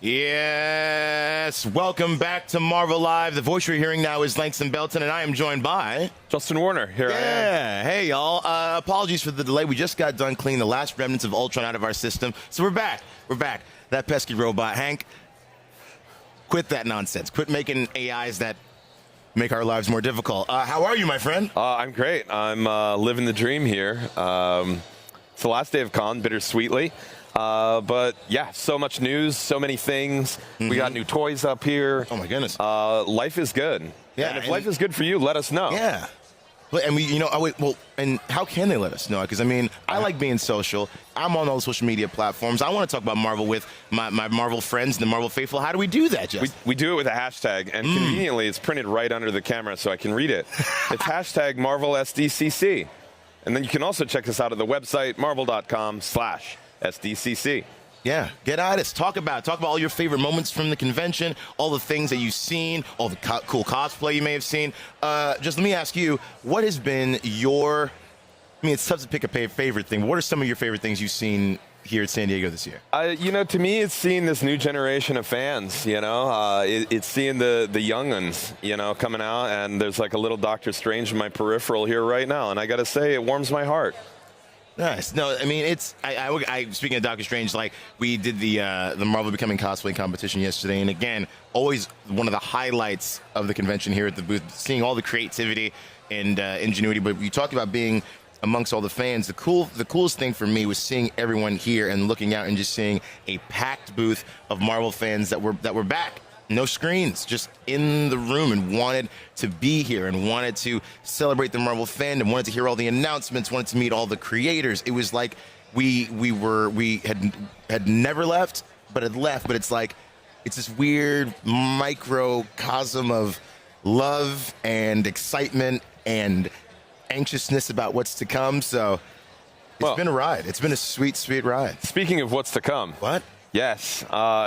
Yes, welcome back to Marvel Live. The voice you're hearing now is Langston Belton, and I am joined by... Justin Warner, here I am. Yeah, hey y'all. Apologies for the delay. We just got done cleaning the last remnants of Ultron out of our system, so we're back. We're back. That pesky robot. Hank, quit that nonsense. Quit making AIs that make our lives more difficult. How are you, my friend? I'm great. I'm living the dream here. It's the last day of con, bittersweetly. But yeah, so much news, so many things. We got new toys up here. Oh my goodness. Life is good. Yeah, and if life is good for you, let us know. Yeah. And we, and how can they let us know? Because I mean, I like being social. I'm on all the social media platforms. I want to talk about Marvel with my Marvel friends and the Marvel faithful. How do we do that, Justin? We do it with a hashtag, and conveniently, it's printed right under the camera so I can read it. It's hashtag Marvel SDCC. And then you can also check us out at the website, marvel.com/SDCC. Yeah, get at us. Talk about all your favorite moments from the convention, all the things that you've seen, all the cool cosplay you may have seen. Just let me ask you, what has been your... I mean, it's tough to pick a favorite thing. What are some of your favorite things you've seen here at San Diego this year? To me, it's seeing this new generation of fans, it's seeing the young ones, coming out, and there's like a little Doctor Strange in my peripheral here right now, and I got to say, it warms my heart. Nice. No, I mean, it's speaking of Doctor Strange, like we did the Marvel Becoming Cosplay competition yesterday, and again, always one of the highlights of the convention here at the booth, seeing all the creativity and ingenuity. But you talked about being amongst all the fans. The coolest thing for me was seeing everyone here and looking out and just seeing a packed booth of Marvel fans that were back. No screens, just in the room, and wanted to be here and wanted to celebrate the Marvel fandom, wanted to hear all the announcements, wanted to meet all the creators. It was like we had never left, but had left. But it's like it's this weird microcosm of love and excitement and anxiousness about what's to come. So it's been a ride. It's been a sweet, sweet ride. Speaking of what's to come. What? Yes,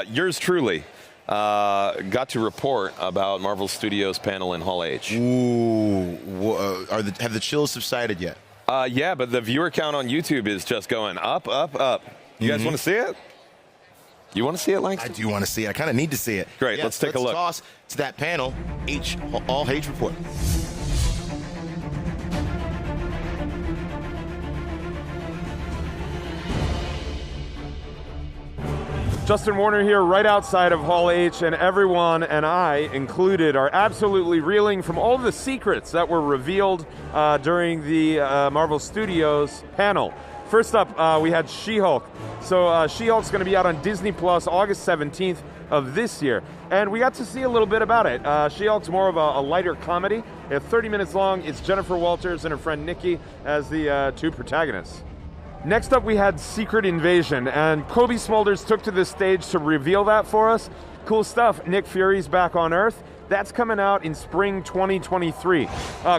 yours truly. Got to report about Marvel Studios panel in Hall H. Ooh, have the chills subsided yet? Yeah, but the viewer count on YouTube is just going up, up, up. You guys want to see it? You want to see it, Langston? I do want to see it. I kind of need to see it. Great, let's take a look. Let's toss to that panel, All H report. Justin Warner here, right outside of Hall H, and everyone, and I included, are absolutely reeling from all the secrets that were revealed during the Marvel Studios panel. First up, we had She-Hulk. So She-Hulk's going to be out on Disney Plus August 17th of this year, and we got to see a little bit about it. She-Hulk's more of a lighter comedy. It's 30 minutes long. It's Jennifer Walters and her friend Nikki as the two protagonists. Next up, we had Secret Invasion, and Kobe Smulders took to the stage to reveal that for us. Cool stuff. Nick Fury's back on Earth. That's coming out in spring 2023.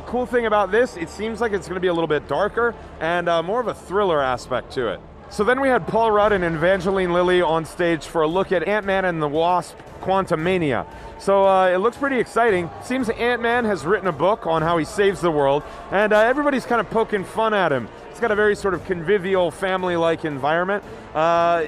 Cool thing about this, it seems like it's going to be a little bit darker and more of a thriller aspect to it. So then we had Paul Rudd and Evangeline Lilly on stage for a look at Ant-Man and the Wasp: Quantumania. So it looks pretty exciting. Seems Ant-Man has written a book on how he saves the world, and everybody's kind of poking fun at him. It's got a very sort of convivial, family-like environment.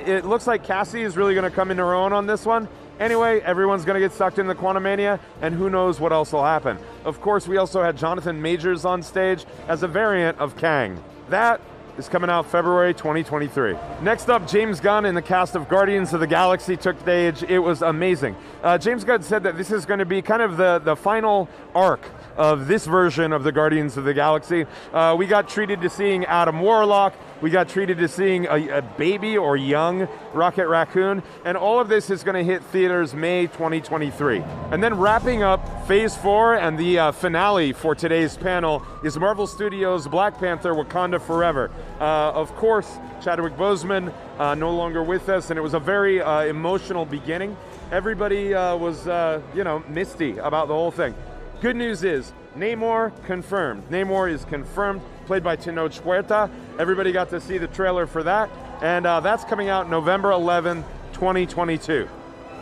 It looks like Cassie is really going to come into her own on this one. Anyway, everyone's going to get sucked into Quantumania, and who knows what else will happen. Of course, we also had Jonathan Majors on stage as a variant of Kang. That is coming out February 2023. Next up, James Gunn and the cast of Guardians of the Galaxy took stage. It was amazing. James Gunn said that this is going to be kind of the final arc of this version of the Guardians of the Galaxy. We got treated to seeing Adam Warlock. We got treated to seeing a baby or young Rocket Raccoon. And all of this is going to hit theaters May 2023. And then wrapping up Phase 4 and the finale for today's panel is Marvel Studios' Black Panther: Wakanda Forever. Of course, Chadwick Boseman no longer with us, and it was a very emotional beginning. Everybody was, misty about the whole thing. Good news is, Namor confirmed. Namor is confirmed, played by Tenoch Huerta. Everybody got to see the trailer for that, and that's coming out November 11, 2022.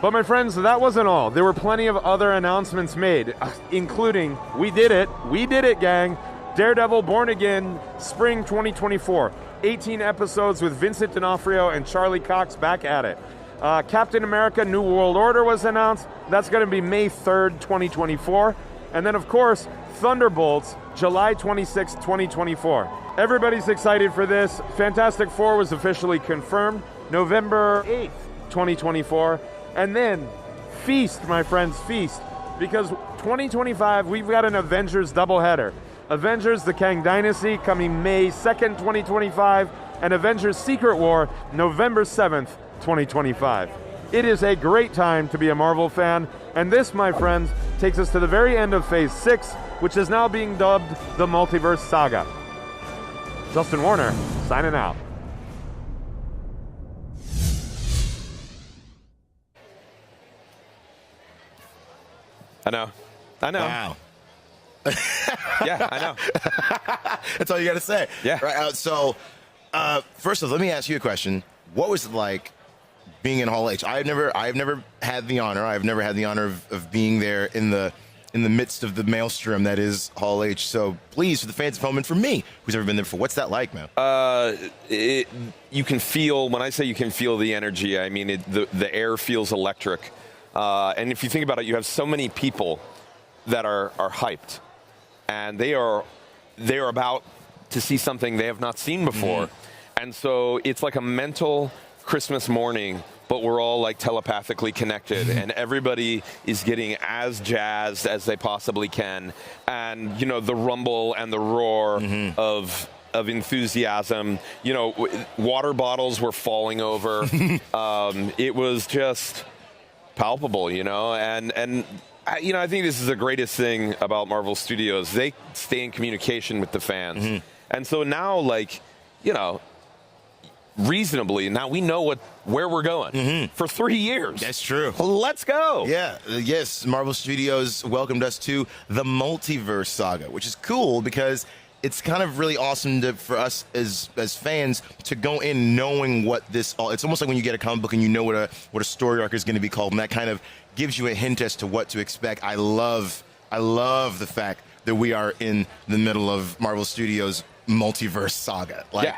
But my friends, that wasn't all. There were plenty of other announcements made, including, we did it, gang. Daredevil Born Again, spring 2024. 18 episodes with Vincent D'Onofrio and Charlie Cox back at it. Captain America New World Order was announced. That's going to be May 3rd, 2024. And then, of course, Thunderbolts, July 26, 2024. Everybody's excited for this. Fantastic Four was officially confirmed November 8th, 2024. And then feast, my friends, feast. Because 2025, we've got an Avengers doubleheader. Avengers The Kang Dynasty coming May 2nd, 2025, and Avengers Secret War, November 7th, 2025. It is a great time to be a Marvel fan, and this, my friends, takes us to the very end of Phase 6, which is now being dubbed the Multiverse Saga. Justin Warner, signing out. I know. Wow. Yeah, I know. That's all you got to say. Yeah. Right. So, first of all, let me ask you a question. What was it like being in Hall H? I've never had the honor. I've never had the honor of being there in the midst of the maelstrom that is Hall H. So please, for the fans of home and for me, who's ever been there before, what's that like, man? You can feel, when I say you can feel the energy, I mean the air feels electric. And if you think about it, you have so many people that are hyped, and they are about to see something they have not seen before. And so it's like a mental Christmas morning, but we're all like telepathically connected, and everybody is getting as jazzed as they possibly can. And, you know, the rumble and the roar of enthusiasm, you know, water bottles were falling over. It was just palpable, you know, and you know, I think this is the greatest thing about Marvel Studios. They stay in communication with the fans. And so now, like, you know, reasonably, now we know where we're going for 3 years. That's true. Let's go. Yeah, yes, Marvel Studios welcomed us to the Multiverse Saga, which is cool because it's kind of really awesome for us as fans to go in knowing what this all. It's almost like when you get a comic book and you know what a story arc is going to be called, and that kind of gives you a hint as to what to expect. I love the fact that we are in the middle of Marvel Studios' Multiverse Saga. Like,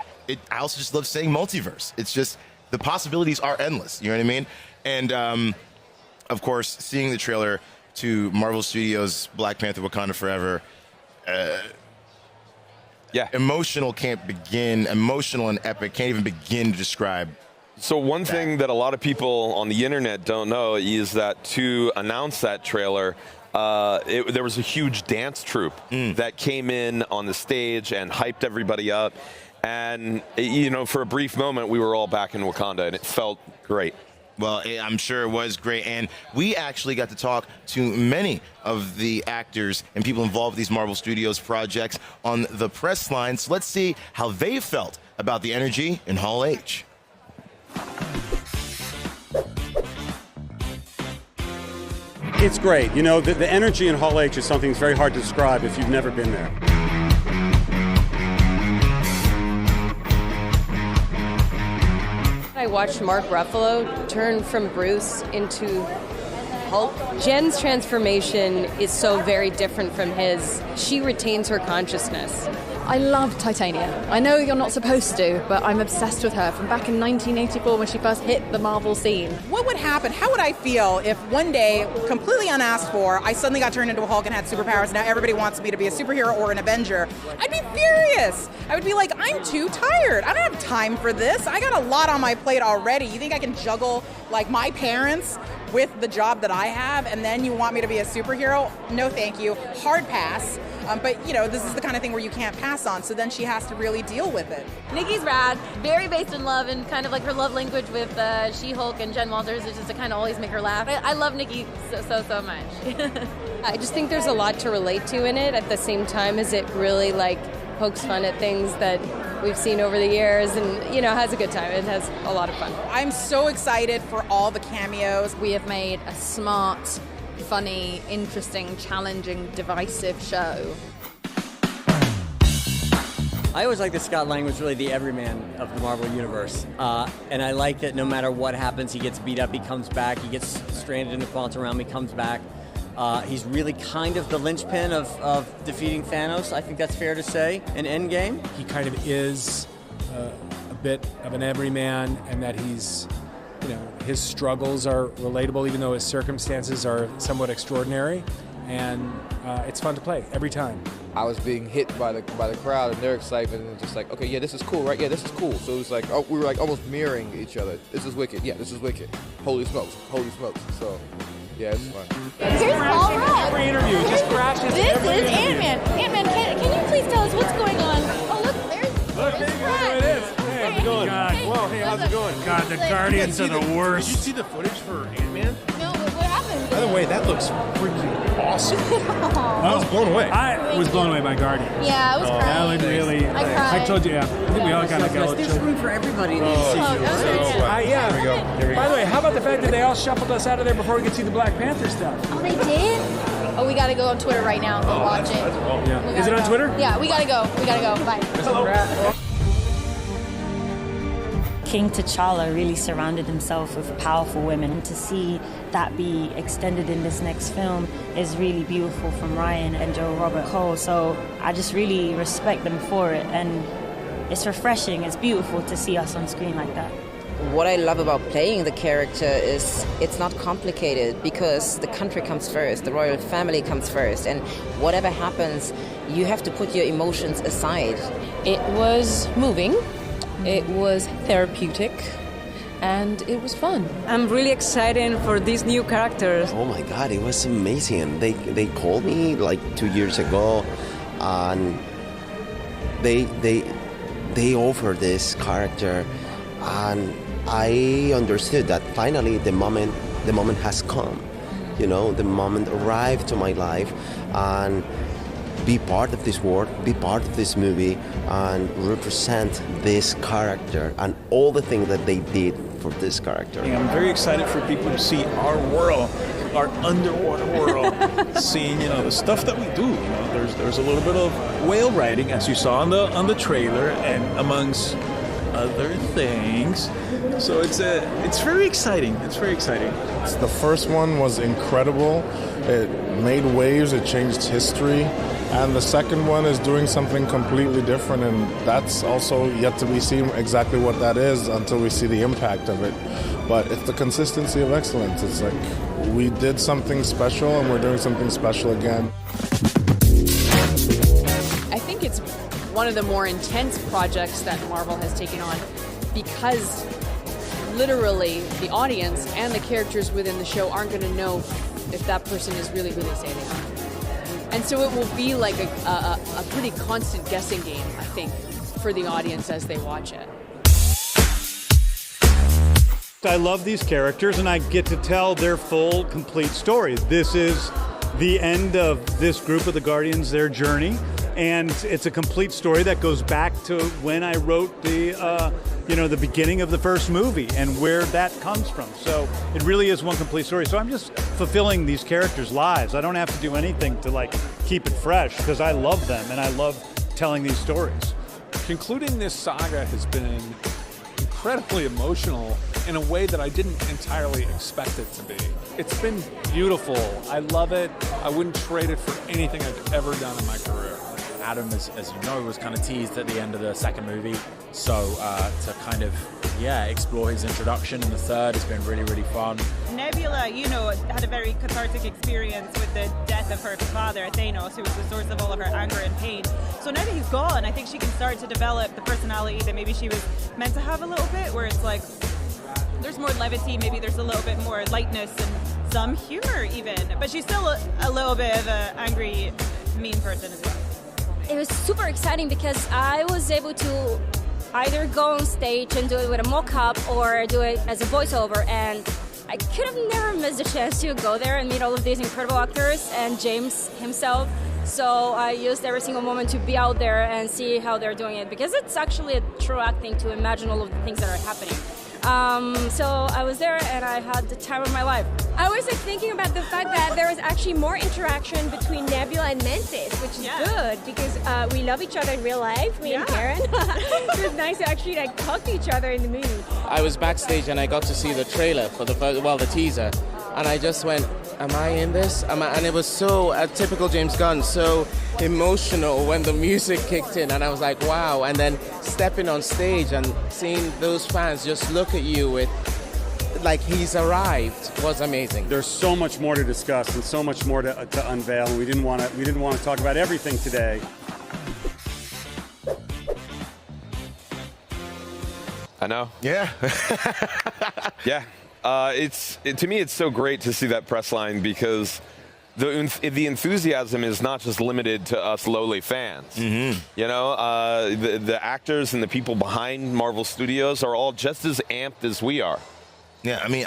I also just love saying multiverse. It's just the possibilities are endless. You know what I mean? And of course, seeing the trailer to Marvel Studios' Black Panther: Wakanda Forever. Emotional and epic can't even begin to describe. So one thing that a lot of people on the internet don't know is that to announce that trailer, there was a huge dance troupe that came in on the stage and hyped everybody up. And, you know, for a brief moment, we were all back in Wakanda, and it felt great. Well, I'm sure it was great, and we actually got to talk to many of the actors and people involved with these Marvel Studios projects on the press line. So let's see how they felt about the energy in Hall H. It's great. You know, the energy in Hall H is something that's very hard to describe if you've never been there. I watched Mark Ruffalo turn from Bruce into Hulk. Jen's transformation is so very different from his. She retains her consciousness. I love Titania. I know you're not supposed to, but I'm obsessed with her from back in 1984 when she first hit the Marvel scene. What would happen? How would I feel if one day, completely unasked for, I suddenly got turned into a Hulk and had superpowers, and now everybody wants me to be a superhero or an Avenger? I'd be furious. I would be like, I'm too tired. I don't have time for this. I got a lot on my plate already. You think I can juggle, like, my parents with the job that I have, and then you want me to be a superhero? No, thank you. Hard pass. But, you know, this is the kind of thing where you can't pass on, so then she has to really deal with it. Nikki's rad, very based in love, and kind of like her love language with She-Hulk and Jen Walters is just to kind of always make her laugh. I love Nikki so much. I just think there's a lot to relate to in it at the same time as it really, like, pokes fun at things that we've seen over the years and, you know, has a good time. It has a lot of fun. I'm so excited for all the cameos. We have made a smart, funny, interesting, challenging, divisive show. I always like that Scott Lang was really the everyman of the Marvel Universe. And I like that no matter what happens, he gets beat up, he comes back, he gets stranded in the quantum realm, he comes back. He's really kind of the linchpin of defeating Thanos, I think that's fair to say, in Endgame. He kind of is a bit of an everyman, and that he's his struggles are relatable, even though his circumstances are somewhat extraordinary, and it's fun to play every time. I was being hit by the crowd and their excitement, and just like, okay, yeah, this is cool, right? Yeah, this is cool. So it was like, oh, we were like almost mirroring each other. This is wicked. Yeah, this is wicked. Holy smokes, holy smokes. So yeah, it's fun. Here's Paul Rudd. Every interview just crashes. This is Ant-Man. Ant-Man, can you please tell us what's going on? Oh, look, there's There it is. Hey, how's it going? God. Whoa, hey, how's it going? God, the Guardians are the worst. Did you see the footage for Ant-Man? No, what happened? By the way, that looks freaking awesome. I was blown away. I was blown away by Guardians. Yeah, I was crying. That looked really. I cried. I told you, yeah. I think we all got like a little There's chill. room for everybody in Oh, these Here we go. Here we By go. the way, how about the fact that they all shuffled us out of there before we could see the Black Panther stuff? Oh, they did? Oh, we gotta go on Twitter right now and go watch it. Yeah. We Is it gotta on go. Twitter? Yeah, we gotta go. We gotta go. Bye. King T'Challa really surrounded himself with powerful women, and to see that be extended in this next film is really beautiful from Ryan and Joe Robert Cole. So I just really respect them for it, and it's refreshing, it's beautiful to see us on screen like that. What I love about playing the character is it's not complicated, because the country comes first, the royal family comes first, and whatever happens, you have to put your emotions aside. It was moving, it was therapeutic, and it was fun. I'm really excited for these new characters. Oh my God, it was amazing. They called me like 2 years ago, and they offered this character, and I understood that finally the moment has come. You know, the moment arrived to my life, and be part of this world, be part of this movie, and represent this character and all the things that they did for this character. I'm very excited for people to see our world, our underwater world, seeing the stuff that we do. There's a little bit of whale riding, as you saw on the trailer, and amongst other things. So it's very exciting. It's very exciting. The first one was incredible. It made waves. It changed history. And the second one is doing something completely different, and that's also yet to be seen exactly what that is until we see the impact of it. But it's the consistency of excellence. It's like we did something special and we're doing something special again. I think it's one of the more intense projects that Marvel has taken on, because literally the audience and the characters within the show aren't going to know if that person is really saving them. And so it will be like a pretty constant guessing game, I think, for the audience as they watch it. I love these characters, and I get to tell their full, complete story. This is the end of this group of the Guardians, their journey, and it's a complete story that goes back to when I wrote the beginning of the first movie and where that comes from. So it really is one complete story. So I'm just fulfilling these characters' lives. I don't have to do anything to keep it fresh, because I love them and I love telling these stories. Concluding this saga has been incredibly emotional in a way that I didn't entirely expect it to be. It's been beautiful. I love it. I wouldn't trade it for anything I've ever done in my career. Adam, as you know, was kind of teased at the end of the second movie. So to kind of, explore his introduction in the third has been really, really fun. Nebula, had a very cathartic experience with the death of her father, Thanos, who was the source of all of her anger and pain. So now that he's gone, I think she can start to develop the personality that maybe she was meant to have a little bit, where it's like, there's more levity, maybe there's a little bit more lightness and some humor even. But she's still a little bit of an angry, mean person as well. It was super exciting because I was able to either go on stage and do it with a mock-up or do it as a voiceover, and I could have never missed a chance to go there and meet all of these incredible actors and James himself. So I used every single moment to be out there and see how they're doing it, because it's actually a true acting to imagine all of the things that are happening. So I was there and I had the time of my life. I was thinking about the fact that there was actually more interaction between Nebula and Mantis, which is good, because we love each other in real life, me and Karen. It was nice to actually talk to each other in the movie. I was backstage and I got to see the trailer for the teaser, and I just went, am I in this? And it was so typical James Gunn, so emotional when the music kicked in, and I was like, wow. And then stepping on stage and seeing those fans just look at you with like he's arrived was amazing. There's so much more to discuss and so much more to unveil, and we didn't want to talk about everything today. I know. Yeah. Yeah. To me, it's so great to see that press line because the enthusiasm is not just limited to us lowly fans. Mm-hmm. You know, the actors and the people behind Marvel Studios are all just as amped as we are. Yeah, I mean,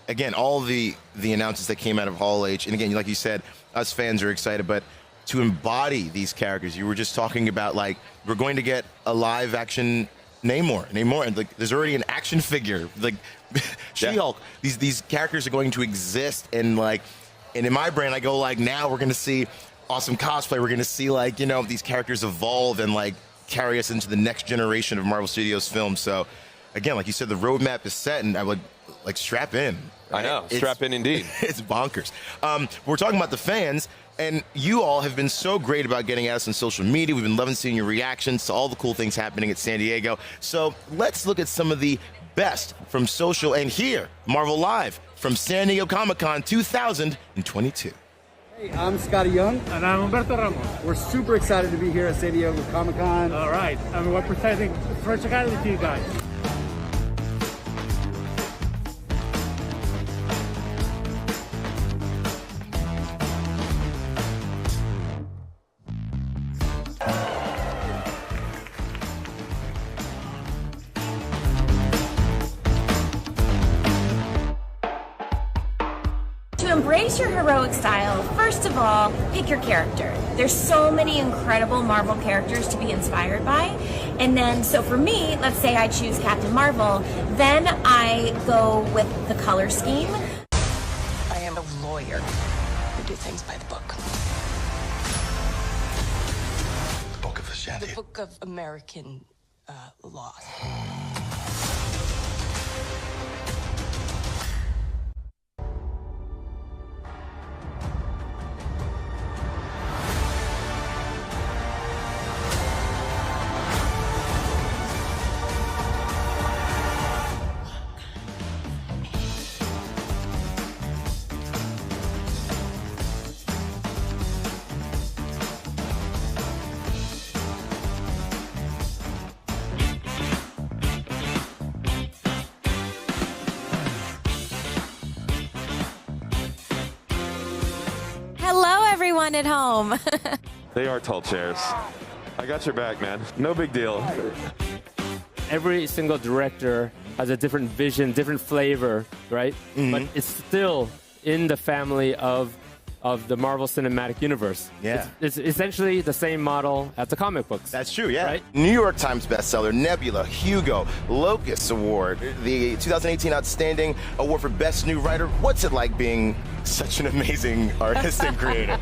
again, all the announcements that came out of Hall H, and again, like you said, us fans are excited, but to embody these characters, you were just talking about, like, we're going to get a live-action Namor, and like, there's already an action figure, like She-Hulk. These characters are going to exist, and in my brain, I go like, now we're going to see awesome cosplay. We're going to see these characters evolve and carry us into the next generation of Marvel Studios films. So, again, like you said, the roadmap is set, and I would strap in. Right? I know, strap in indeed. It's bonkers. We're talking about the fans. And you all have been so great about getting at us on social media. We've been loving seeing your reactions to all the cool things happening at San Diego. So let's look at some of the best from social and here, Marvel Live from San Diego Comic-Con 2022. Hey, I'm Scotty Young. And I'm Humberto Ramos. We're super excited to be here at San Diego Comic-Con. All right. And we're presenting Fresh Academy to you guys. To embrace your heroic style, first of all, pick your character. There's so many incredible Marvel characters to be inspired by. And then, so for me, let's say I choose Captain Marvel, then I go with the color scheme. I am a lawyer. I do things by the book. The book of Shannon. The book of American law. Everyone at home. They are tall chairs. I got your back, man. No big deal. Every single director has a different vision, different flavor, right? Mm-hmm. But it's still in the family of the Marvel Cinematic Universe. Yeah. It's essentially the same model as the comic books. That's true, yeah. Right? New York Times bestseller, Nebula, Hugo, Locust Award, the 2018 Outstanding Award for Best New Writer. What's it like being such an amazing artist and creator?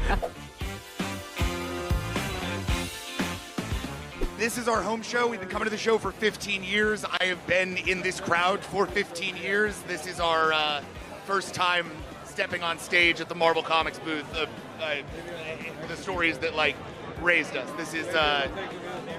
This is our home show. We've been coming to the show for 15 years. I have been in this crowd for 15 years. This is our first time stepping on stage at the Marvel Comics booth. The stories that raised us. This is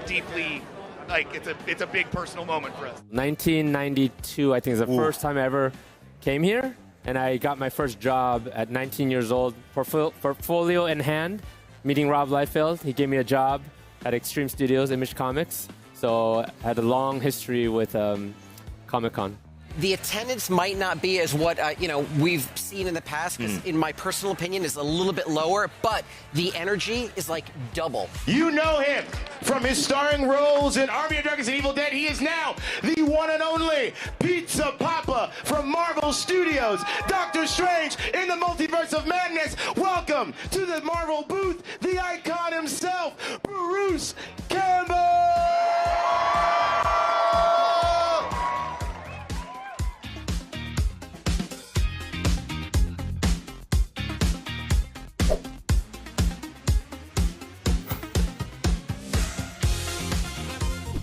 deeply it's a big personal moment for us. 1992, I think, is the first time I ever came here, and I got my first job at 19 years old, portfolio in hand, meeting Rob Liefeld. He gave me a job at Extreme Studios, Image Comics. So I had a long history with Comic-Con. The attendance might not be as what we've seen in the past, because in my personal opinion is a little bit lower, but the energy is double. You know him from his starring roles in Army of Dragons and Evil Dead. He is now the one and only Pizza Papa from Marvel Studios. Doctor Strange in the Multiverse of Madness. Welcome to the Marvel booth, the icon himself, Bruce Campbell!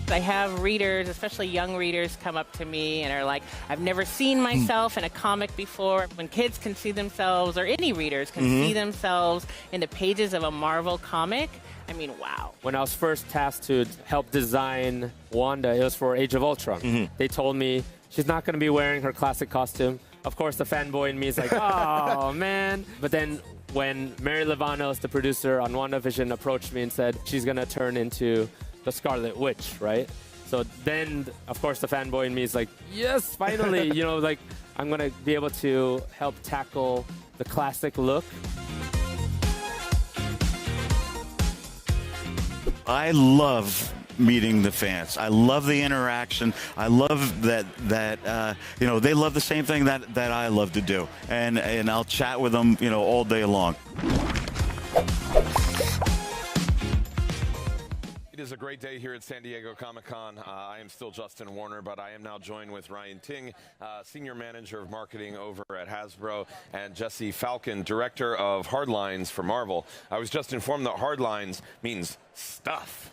I have readers, especially young readers, come up to me and are like, I've never seen myself in a comic before. When kids can see themselves, or any readers can see themselves in the pages of a Marvel comic, I mean, wow. When I was first tasked to help design Wanda, it was for Age of Ultron. They told me she's not going to be wearing her classic costume. Of course, the fanboy in me is like, oh, man. But then when Mary Livanos, the producer on WandaVision, approached me and said she's going to turn into the Scarlet Witch, right? So then, of course, the fanboy in me is like, yes, finally, you know, like, I'm going to be able to help tackle the classic look. I love meeting the fans. I love the interaction. I love that you know, they love the same thing that I love to do, and I'll chat with them, you know, all day long. It is a great day here at San Diego Comic-Con. I am still Justin Warner, but I am now joined with Ryan Ting, Senior Manager of Marketing over at Hasbro, and Jesse Falcon, Director of Hardlines for Marvel. I was just informed that Hardlines means stuff.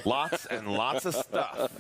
Lots and lots of stuff.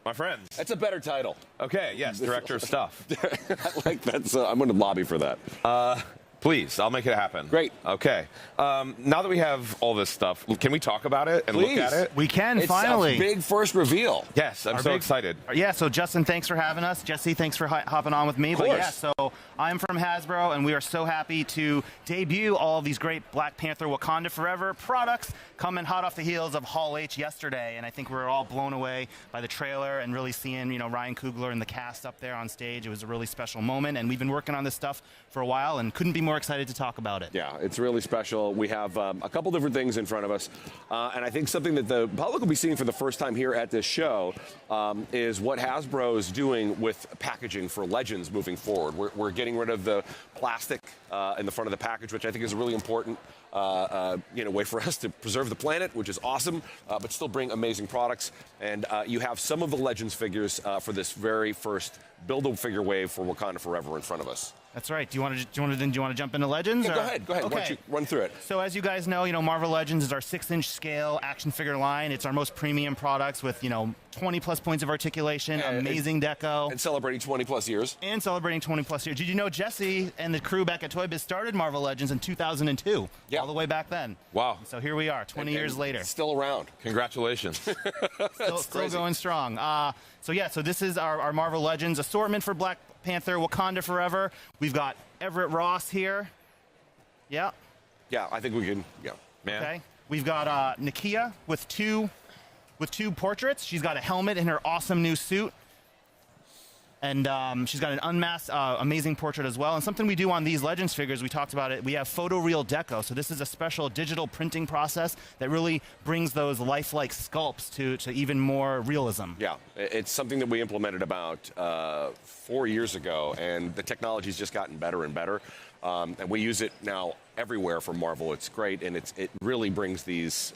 My friends. That's a better title. Okay, yes, Director of Stuff. I like that. I'm going to lobby for that. Please, I'll make it happen. Great. Okay. Now that we have all this stuff, can we talk about it and look at it? We can, it's finally. It's a big first reveal. Yes, I'm so excited. Yeah, so Justin, thanks for having us. Jesse, thanks for hopping on with me. Of course. But yeah, so I'm from Hasbro, and we are so happy to debut all of these great Black Panther Wakanda Forever products coming hot off the heels of Hall H yesterday. And I think we were all blown away by the trailer and really seeing, you know, Ryan Coogler and the cast up there on stage. It was a really special moment, and we've been working on this stuff for a while and couldn't be more excited to talk about it. Yeah, it's really special. We have a couple different things in front of us, and I think something that the public will be seeing for the first time here at this show is what Hasbro is doing with packaging for Legends moving forward. We're getting rid of the plastic in the front of the package, which I think is a really important way for us to preserve the planet, which is awesome, but still bring amazing products. And you have some of the Legends figures for this very first build-a-figure wave for Wakanda Forever in front of us. That's right. Do you want to jump into Legends? Yeah, go ahead. Okay. Why don't you run through it? So as you guys know, Marvel Legends is our 6-inch scale action figure line. It's our most premium products with, 20 plus points of articulation, amazing deco. And celebrating 20 plus years. And celebrating 20 plus years. Did you know Jesse and the crew back at Toy Biz started Marvel Legends in 2002? Yeah. All the way back then. Wow. So here we are, 20 years later. Still around. Congratulations. Still going strong. So this is our Marvel Legends assortment for Black Panther, Wakanda Forever. We've got Everett Ross here. Yeah. Yeah, I think we can. Yeah. Man. Okay. We've got Nakia with two portraits. She's got a helmet in her awesome new suit. And she's got an unmasked, amazing portrait as well. And something we do on these Legends figures, we talked about it, we have photoreal deco. So this is a special digital printing process that really brings those lifelike sculpts to even more realism. Yeah, it's something that we implemented about 4 years ago, and the technology's just gotten better and better. And we use it now everywhere for Marvel. It's great, and it really brings these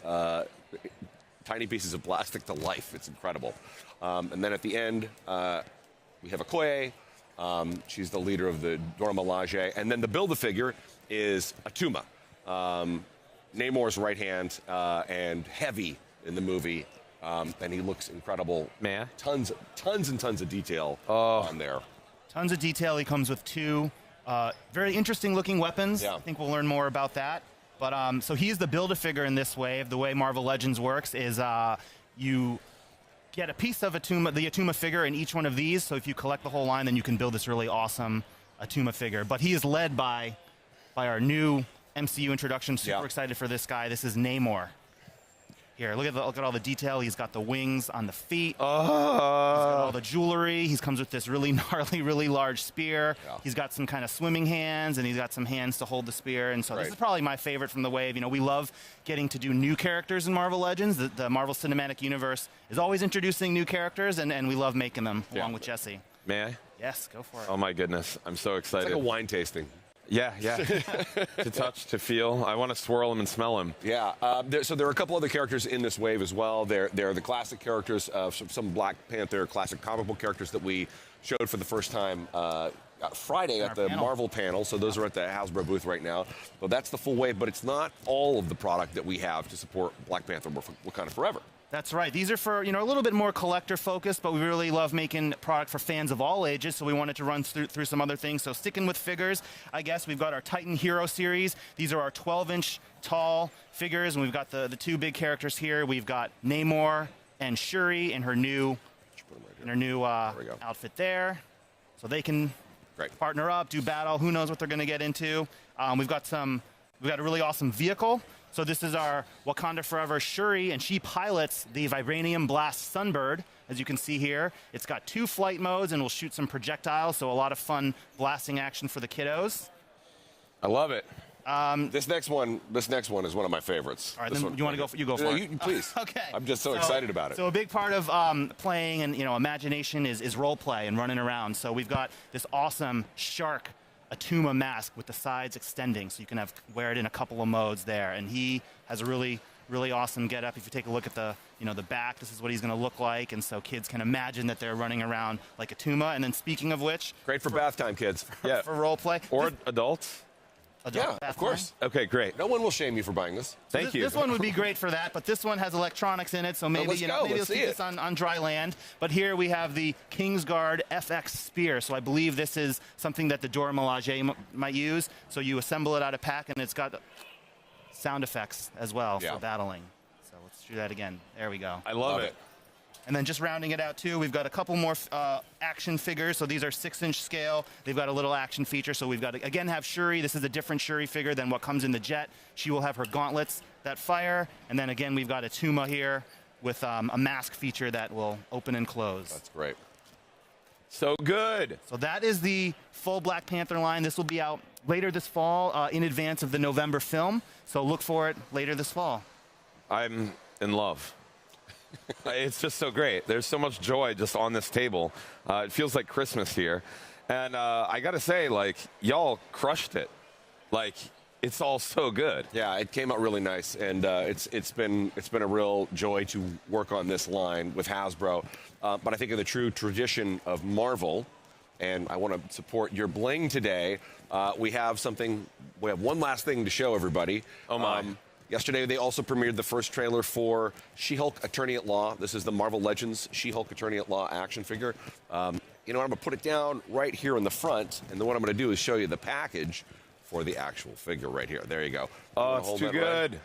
tiny pieces of plastic to life. It's incredible. And then at the end, we have Okoye. She's the leader of the Dora Milaje. And then the Build-A-Figure is Atuma. Namor's right hand and heavy in the movie. And he looks incredible. Man. Tons and tons of detail on there. Tons of detail. He comes with two very interesting looking weapons. Yeah. I think we'll learn more about that. But so he's the Build-A-Figure in this wave. The way Marvel Legends works is you get a piece of the Atuma figure in each one of these. So if you collect the whole line, then you can build this really awesome Atuma figure. But he is led by our new MCU introduction. Super excited for this guy. This is Namor. Here, look at all the detail. He's got the wings on the feet. He's got all the jewelry. He comes with this really gnarly, really large spear. Yeah. He's got some kind of swimming hands, and he's got some hands to hold the spear. And so this is probably my favorite from the wave. We love getting to do new characters in Marvel Legends. The Marvel Cinematic Universe is always introducing new characters, and we love making them along with Jesse. May I? Yes, go for it. Oh, my goodness. I'm so excited. It's like a wine tasting. Yeah. To touch, to feel. I want to swirl them and smell them. Yeah. So there are a couple other characters in this wave as well. They're the classic characters of some Black Panther classic comic book characters that we showed for the first time Friday at the Marvel panel. So those are at the Hasbro booth right now. So that's the full wave, but it's not all of the product that we have to support Black Panther Wakanda Forever. That's right. These are for, a little bit more collector focused, but we really love making product for fans of all ages, so we wanted to run through some other things. So sticking with figures, I guess we've got our Titan Hero series. These are our 12-inch tall figures, and we've got the two big characters here. We've got Namor and Shuri in her new in her new outfit there. So they can partner up, do battle. Who knows what they're going to get into. We've got a really awesome vehicle. So this is our Wakanda Forever Shuri, and she pilots the Vibranium Blast Sunbird, as you can see here. It's got 2 flight modes, and will shoot some projectiles, so a lot of fun blasting action for the kiddos. I love it. This next one is one of my favorites. All right, then you want to go? You go for it. Please. Okay. I'm just so excited about it. So a big part of playing and imagination is role play and running around. So we've got this awesome shark Atuma mask with the sides extending, so you can wear it in a couple of modes there. And he has a really awesome getup. If you take a look at the the back, this is what he's going to look like, and so kids can imagine that they're running around like Atuma. And then speaking of which, great for bath time, kids. For role play or adults. Adult of course. Okay, great. No one will shame you for buying this. Thank you. This one would be great for that, but this one has electronics in it, so maybe maybe you'll see this on dry land. But here we have the Kingsguard Fx Spear. So I believe this is something that the Dora Milaje might use. So you assemble it out of pack, and it's got sound effects as well for battling. So let's do that again. There we go. I love it. And then just rounding it out, too, we've got a couple more action figures. So these are 6-inch scale. They've got a little action feature. So we've got, again, have Shuri. This is a different Shuri figure than what comes in the jet. She will have her gauntlets that fire. And then, again, we've got Atuma here with a mask feature that will open and close. That's great. So good. So that is the full Black Panther line. This will be out later this fall in advance of the November film. So look for it later this fall. I'm in love. It's just so great. There's so much joy just on this table. It feels like Christmas here. And I got to say, like, y'all crushed it. Like, it's all so good. Yeah, it came out really nice, and it's been a real joy to work on this line with Hasbro. But I think in the true tradition of Marvel, and I want to support your bling today, we have one last thing to show everybody. Oh, my. Yesterday, they also premiered the first trailer for She-Hulk Attorney at Law. This is the Marvel Legends She-Hulk Attorney at Law action figure. You know what? I'm going to put it down right here in the front, and then what I'm going to do is show you the package for the actual figure right here. There you go. Oh, it's too good.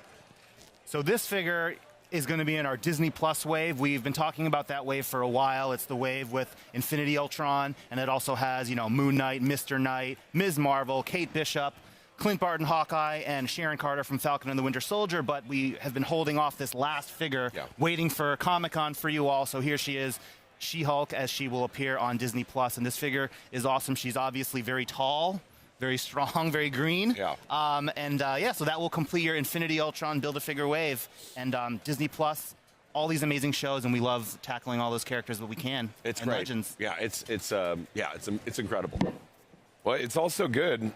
So this figure is going to be in our Disney Plus wave. We've been talking about that wave for a while. It's the wave with Infinity Ultron, and it also has, Moon Knight, Mr. Knight, Ms. Marvel, Kate Bishop, Clint Barton, Hawkeye, and Sharon Carter from Falcon and the Winter Soldier, but we have been holding off this last figure, waiting for Comic-Con for you all. So here she is, She-Hulk, as she will appear on Disney Plus. And this figure is awesome. She's obviously very tall, very strong, very green. Yeah. So that will complete your Infinity Ultron Build-A-Figure wave. And Disney Plus, all these amazing shows, and we love tackling all those characters that we can. It's and great. Legends. Yeah, it's incredible. Well, it's also good.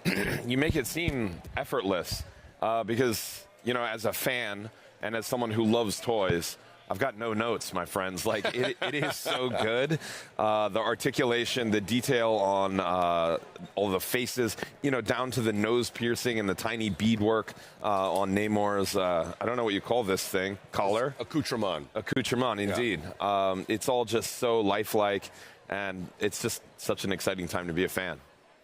You make it seem effortless because, as a fan and as someone who loves toys, I've got no notes, my friends. Like, it is so good. The articulation, the detail on all the faces, down to the nose piercing and the tiny beadwork on Namor's, I don't know what you call this thing, collar? Accoutrement. Accoutrement, indeed. Yeah. It's all just so lifelike, and it's just such an exciting time to be a fan.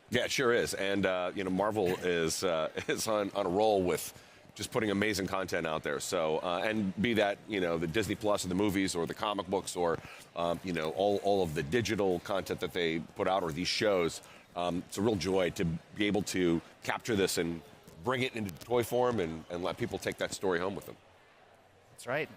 Yeah, it sure is. And, Marvel is on a roll with just putting amazing content out there. So, and be that, the Disney Plus or the movies or the comic books or, all of the digital content that they put out or these shows, it's a real joy to be able to capture this and bring it into toy form and let people take that story home with them. That's right.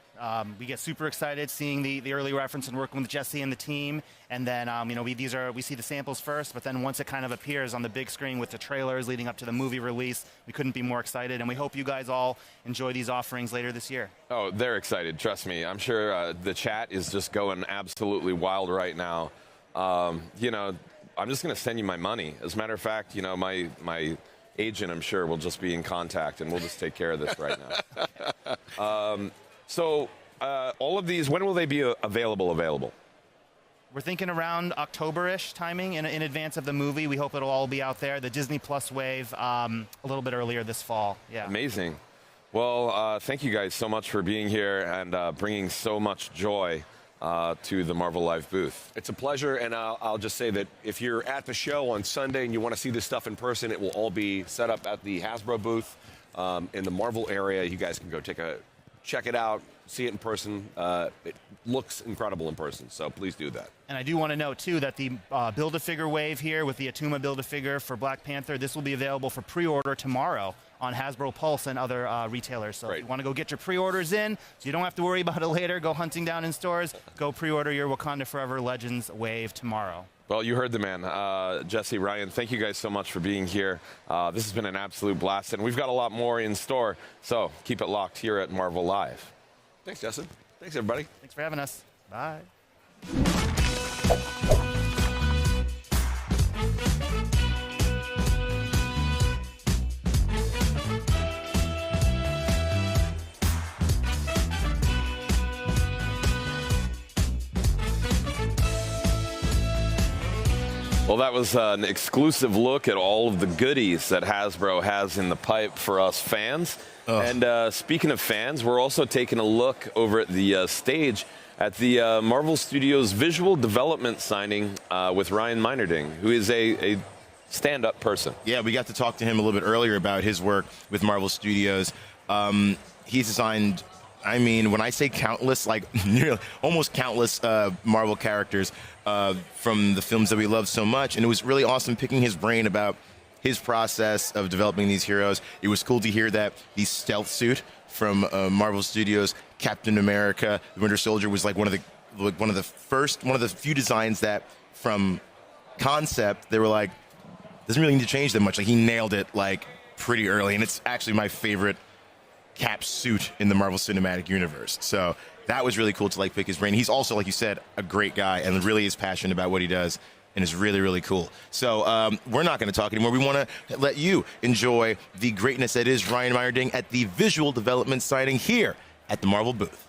We get super excited seeing the early reference and working with Jesse and the team. And then, we see the samples first, but then once it kind of appears on the big screen with the trailers leading up to the movie release, we couldn't be more excited. And we hope you guys all enjoy these offerings later this year. Oh, they're excited. Trust me. I'm sure the chat is just going absolutely wild right now. I'm just going to send you my money. As a matter of fact, my agent, I'm sure, will just be in contact, and we'll just take care of this right now. So all of these, when will they be available? We're thinking around October-ish timing in advance of the movie. We hope it'll all be out there. The Disney Plus wave a little bit earlier this fall. Yeah. Amazing. Well, thank you guys so much for being here and bringing so much joy to the Marvel Live booth. It's a pleasure, and I'll just say that if you're at the show on Sunday and you want to see this stuff in person, it will all be set up at the Hasbro booth in the Marvel area. You guys can go take a check it out, see it in person. It looks incredible in person, so please do that. And I do want to note, too, that the Build-A-Figure wave here with the Atuma Build-A-Figure for Black Panther, this will be available for pre-order tomorrow on Hasbro Pulse and other retailers. So if you want to go get your pre-orders in, so you don't have to worry about it later, go hunting down in stores, go pre-order your Wakanda Forever Legends wave tomorrow. Well, you heard the man. Jesse, Ryan, thank you guys so much for being here. This has been an absolute blast, and we've got a lot more in store, so keep it locked here at Marvel Live. Thanks, Justin. Thanks, everybody. Thanks for having us. Bye. Well, that was an exclusive look at all of the goodies that Hasbro has in the pipe for us fans. And speaking of fans, we're also taking a look over at the stage at the Marvel Studios visual development signing with Ryan Minerding, who is a stand-up person. Yeah, we got to talk to him a little bit earlier about his work with Marvel Studios. He's designed, I mean, when I say countless, like almost countless Marvel characters from the films that we love so much. And it was really awesome picking his brain about his process of developing these heroes. It was cool to hear that the stealth suit from Marvel Studios, Captain America, the Winter Soldier, was like one of the few designs that from concept they were like, doesn't really need to change that much. Like, he nailed it like pretty early, and it's actually my favorite Cap suit in the Marvel Cinematic Universe. So that was really cool to like pick his brain. He's also, like you said, a great guy and really is passionate about what he does. And it's really, really cool. So we're not going to talk anymore. We want to let you enjoy the greatness that is Ryan Minerding at the visual development signing here at the Marvel booth.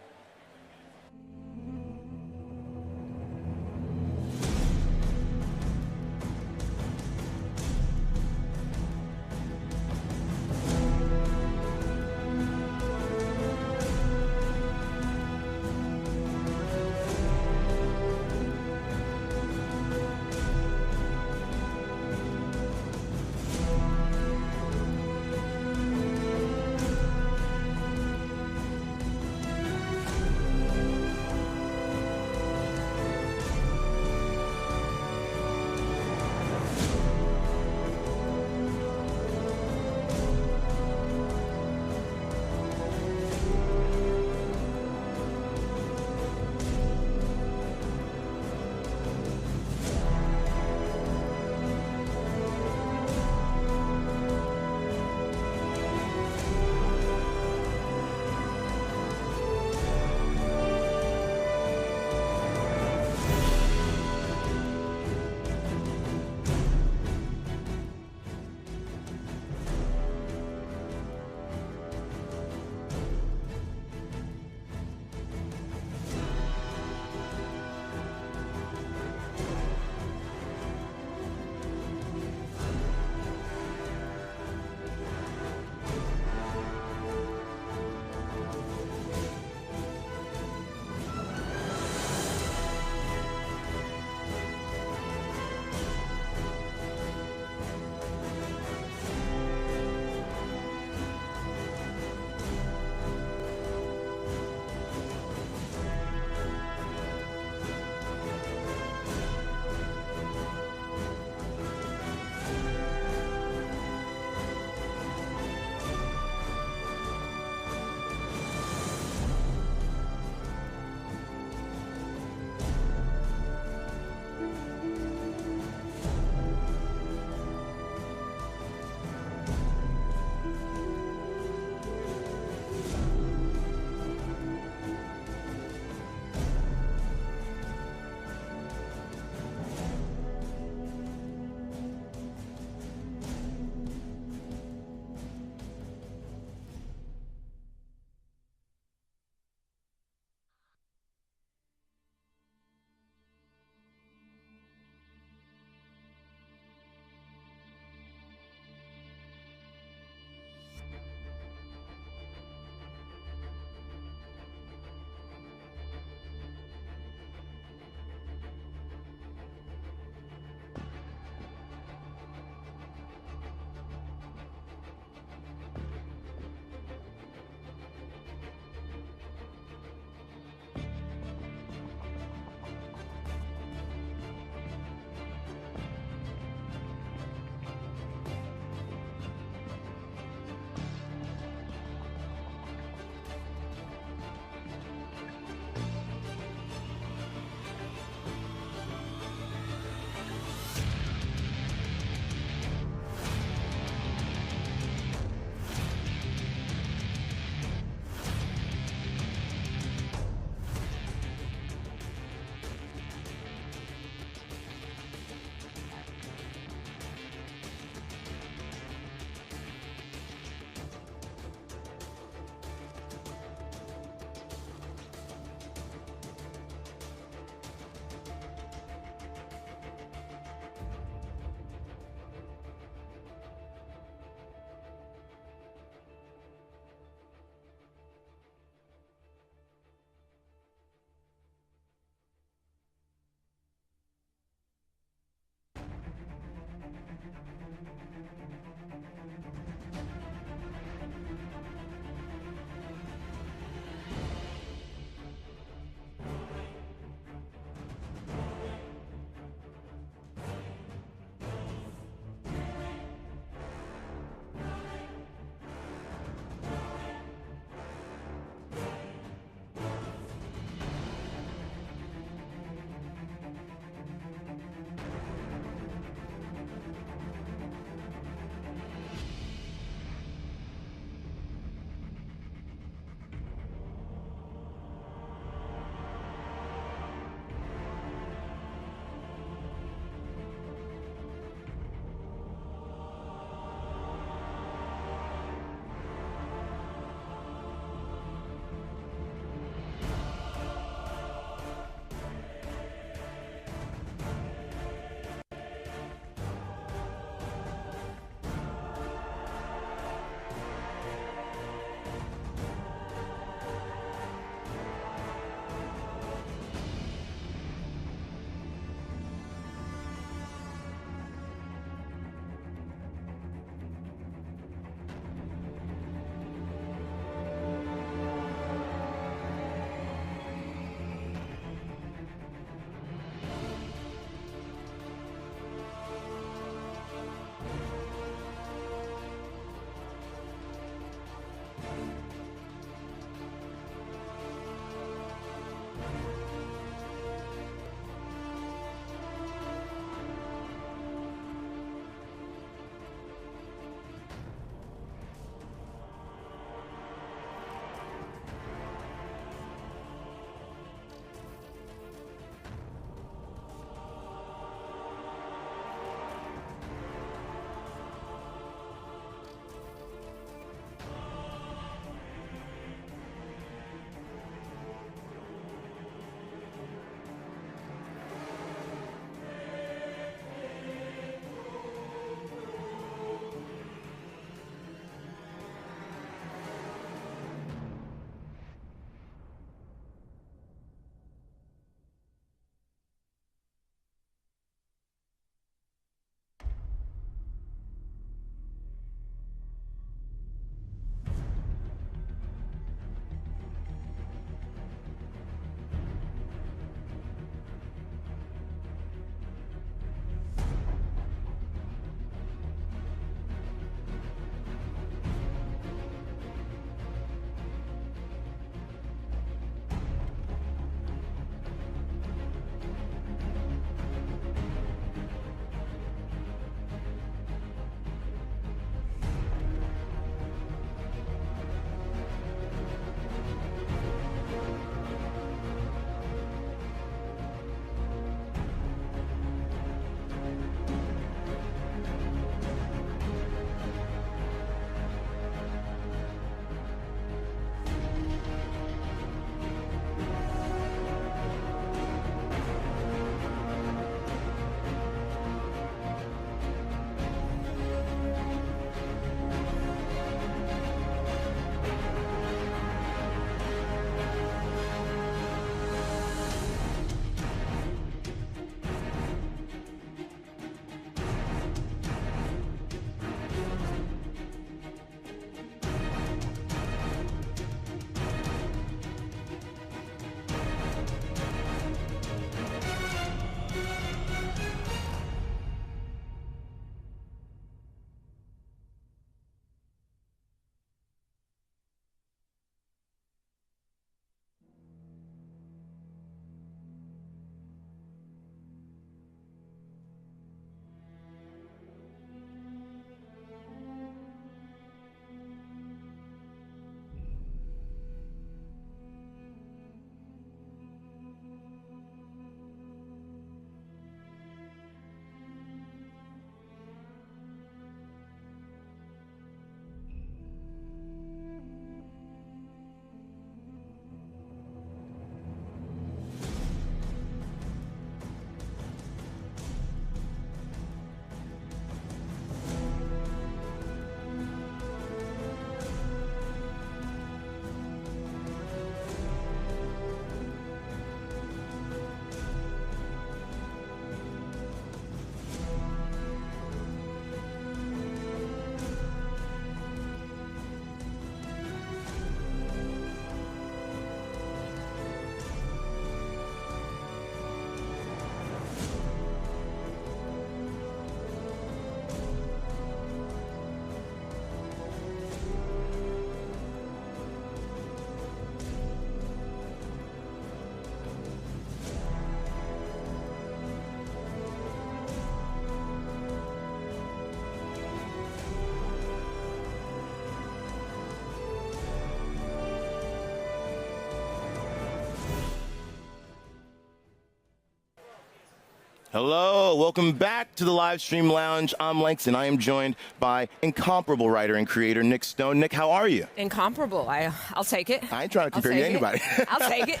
Hello, welcome back to the live stream lounge. I'm Lex, and I am joined by incomparable writer and creator Nick Stone. Nick, how are you? Incomparable. I'll take it. I ain't trying to compare you to anybody. I'll take it.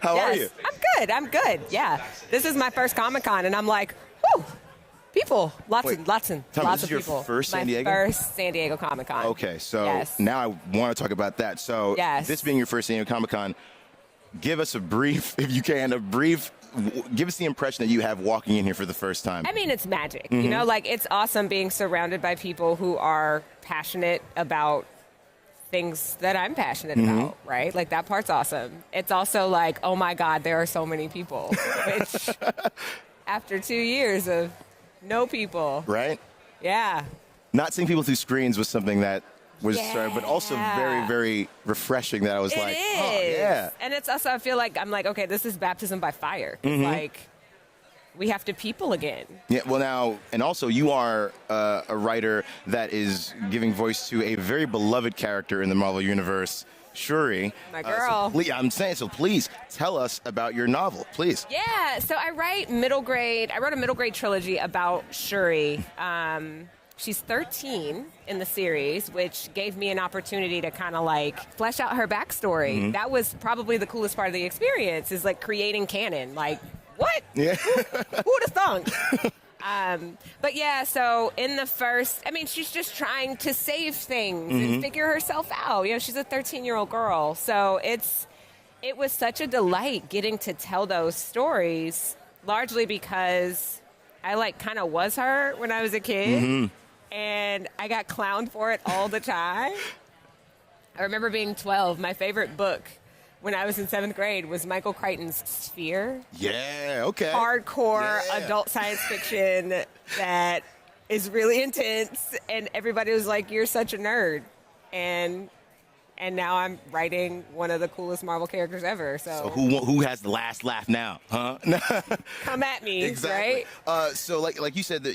How are you? I'm good. Yeah. This is my first Comic-Con, and I'm like, whew, people. Lots of people. This is your first San Diego? My first San Diego Comic-Con. Okay, so now I want to talk about that. So this being your first San Diego Comic-Con, give us a brief, if you can, give us the impression that you have walking in here for the first time. I mean, it's magic. You know, like, it's awesome being surrounded by people who are passionate about things that I'm passionate about, right? Like, that part's awesome. It's also like, oh my God, there are so many people. Which, after 2 years of no people. Right? Yeah. Not seeing people through screens was something that was but also very, very refreshing that I was It like, is. oh, yeah. And it's also, I feel like, I'm like, okay, this is baptism by fire. 'Cause, like, we have to people again. Yeah, well now, and also you are a writer that is giving voice to a very beloved character in the Marvel Universe, Shuri. My girl. So please tell us about your novel, please. Yeah, so I wrote a middle grade trilogy about Shuri. She's 13 in the series, which gave me an opportunity to kind of like flesh out her backstory. That was probably the coolest part of the experience, is like creating canon. Like, what? Yeah. Who would have thunk? But yeah, so in the first, I mean, she's just trying to save things and figure herself out. You know, she's a 13-year-old girl. So it was such a delight getting to tell those stories, largely because I like kind of was her when I was a kid. And I got clowned for it all the time. I remember being 12. My favorite book when I was in 7th grade was Michael Crichton's Sphere. Yeah, okay. Hardcore adult science fiction that is really intense. And everybody was like, you're such a nerd. And now I'm writing one of the coolest Marvel characters ever. So who has the last laugh now, huh? Come at me, exactly. right? So like you said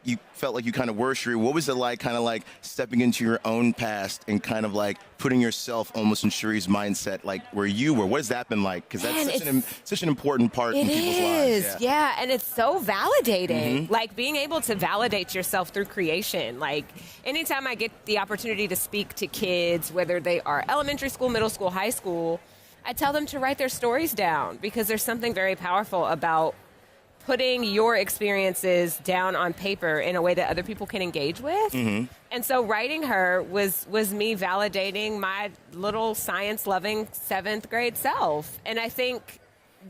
you felt like you kind of were Shuri. What was it like, kind of like stepping into your own past and kind of like putting yourself almost in Shuri's mindset, like where you were? What has that been like? Because that's such an important part in people's lives. Yeah, and it's so validating. Like, being able to validate yourself through creation. Like, anytime I get the opportunity to speak to kids, whether they are elementary school, middle school, high school, I tell them to write their stories down, because there's something very powerful about putting your experiences down on paper in a way that other people can engage with. And so writing her was me validating my little science-loving 7th grade self. And I think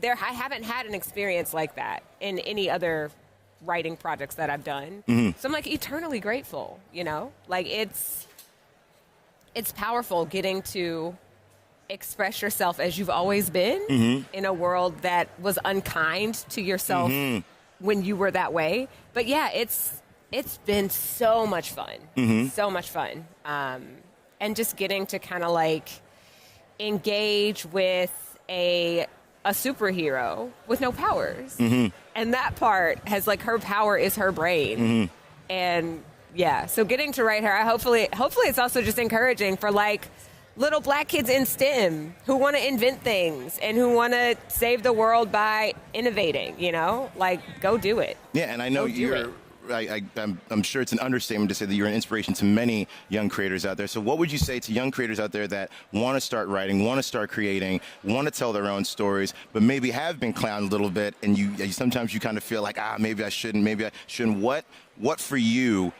I haven't had an experience like that in any other writing projects that I've done. So I'm like eternally grateful, you know? Like, it's powerful getting to express yourself as you've always been in a world that was unkind to yourself when you were that way. But yeah, it's been so much fun. So much fun. And just getting to kind of like engage with a superhero with no powers. And that part has, like, her power is her brain. And yeah, so getting to write her, hopefully it's also just encouraging for, like, little black kids in STEM who want to invent things and who want to save the world by innovating, you know? Like, go do it. Yeah, and I know I'm sure it's an understatement to say that you're an inspiration to many young creators out there. So what would you say to young creators out there that want to start writing, want to start creating, want to tell their own stories, but maybe have been clowned a little bit, and sometimes you kind of feel like, maybe I shouldn't. What for you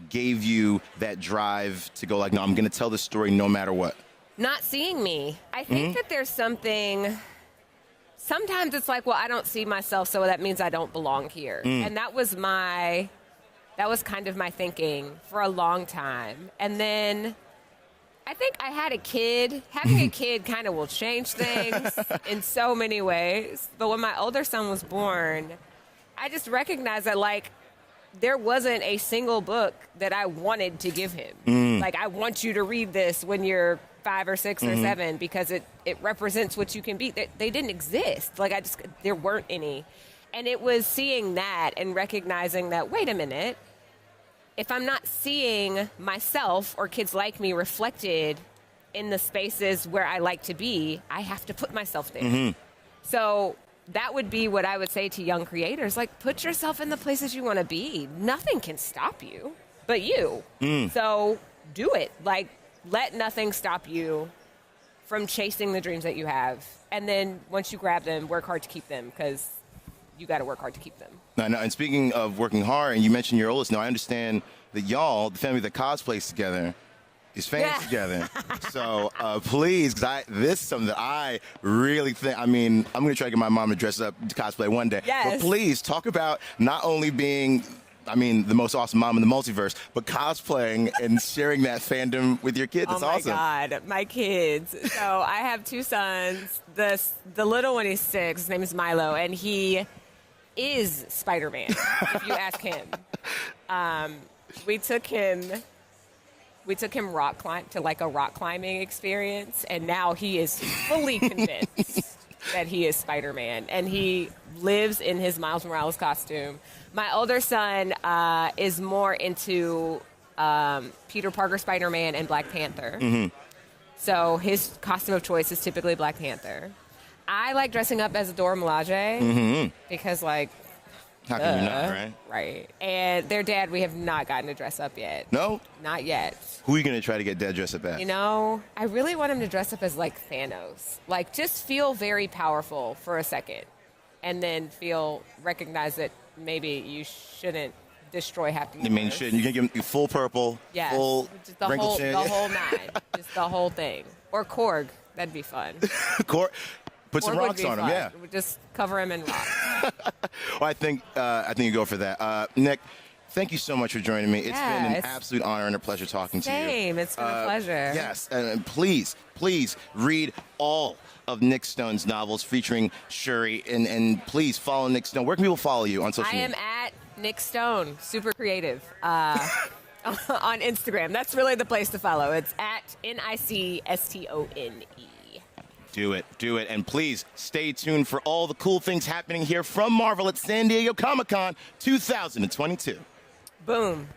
gave you that drive to go like, no, I'm going to tell this story no matter what? Not seeing me. I think that there's something. Sometimes it's like, well, I don't see myself, so that means I don't belong here. And that was kind of my thinking for a long time. And then I think I had a kid. Having a kid kind of will change things in so many ways. But when my older son was born, I just recognized that, like, there wasn't a single book that I wanted to give him. Like, I want you to read this when you're 5 or 6 or 7 because it represents what you can be. They didn't exist. Like, there weren't any. And it was seeing that and recognizing that, wait a minute, if I'm not seeing myself or kids like me reflected in the spaces where I like to be, I have to put myself there. So that would be what I would say to young creators. Like, put yourself in the places you want to be. Nothing can stop you but you. So do it. Like, let nothing stop you from chasing the dreams that you have. And then once you grab them, work hard to keep them, because you got to work hard to keep them. No, and speaking of working hard, and you mentioned your oldest. Now, I understand that y'all, the family that cosplays together, is fans together. So please, because this is something that I really think, I mean, I'm going to try to get my mom to dress up to cosplay one day. Yes. But please talk about not only being, I mean, the most awesome mom in the multiverse, but cosplaying and sharing that fandom with your kids. It's awesome. Oh my God, my kids. So I have 2 sons. The little one is 6. His name is Milo, and he is Spider-Man, if you ask him. We took him rock climbing experience, and now he is fully convinced that he is Spider-Man, and he lives in his Miles Morales costume. My older son is more into Peter Parker, Spider-Man, and Black Panther. So his costume of choice is typically Black Panther. I like dressing up as Dora Milaje because, like, how can you not, right? Right. And their dad, we have not gotten to dress up yet. No? Not yet. Who are you going to try to get dad dressed up as? You know, I really want him to dress up as, like, Thanos. Like, just feel very powerful for a second, and then recognize that maybe you shouldn't destroy half the You mean shit? You can give him full purple, yes. full Just the wrinkled chin. whole 9. Just the whole thing. Or Korg. That'd be fun. Put some Korg would rocks be on him, fun. yeah. We'd just cover him in rocks. Well, I think you go for that. Nick, thank you so much for joining me. It's been an absolute honor and a pleasure talking to you. Same. It's been a pleasure. Yes, and please read all of Nick Stone's novels featuring Shuri, and please follow Nick Stone. Where can people follow you on social media? I am at Nick Stone, super creative, on Instagram. That's really the place to follow. It's at NICSTONE. Do it. And please stay tuned for all the cool things happening here from Marvel at San Diego Comic-Con 2022. Boom.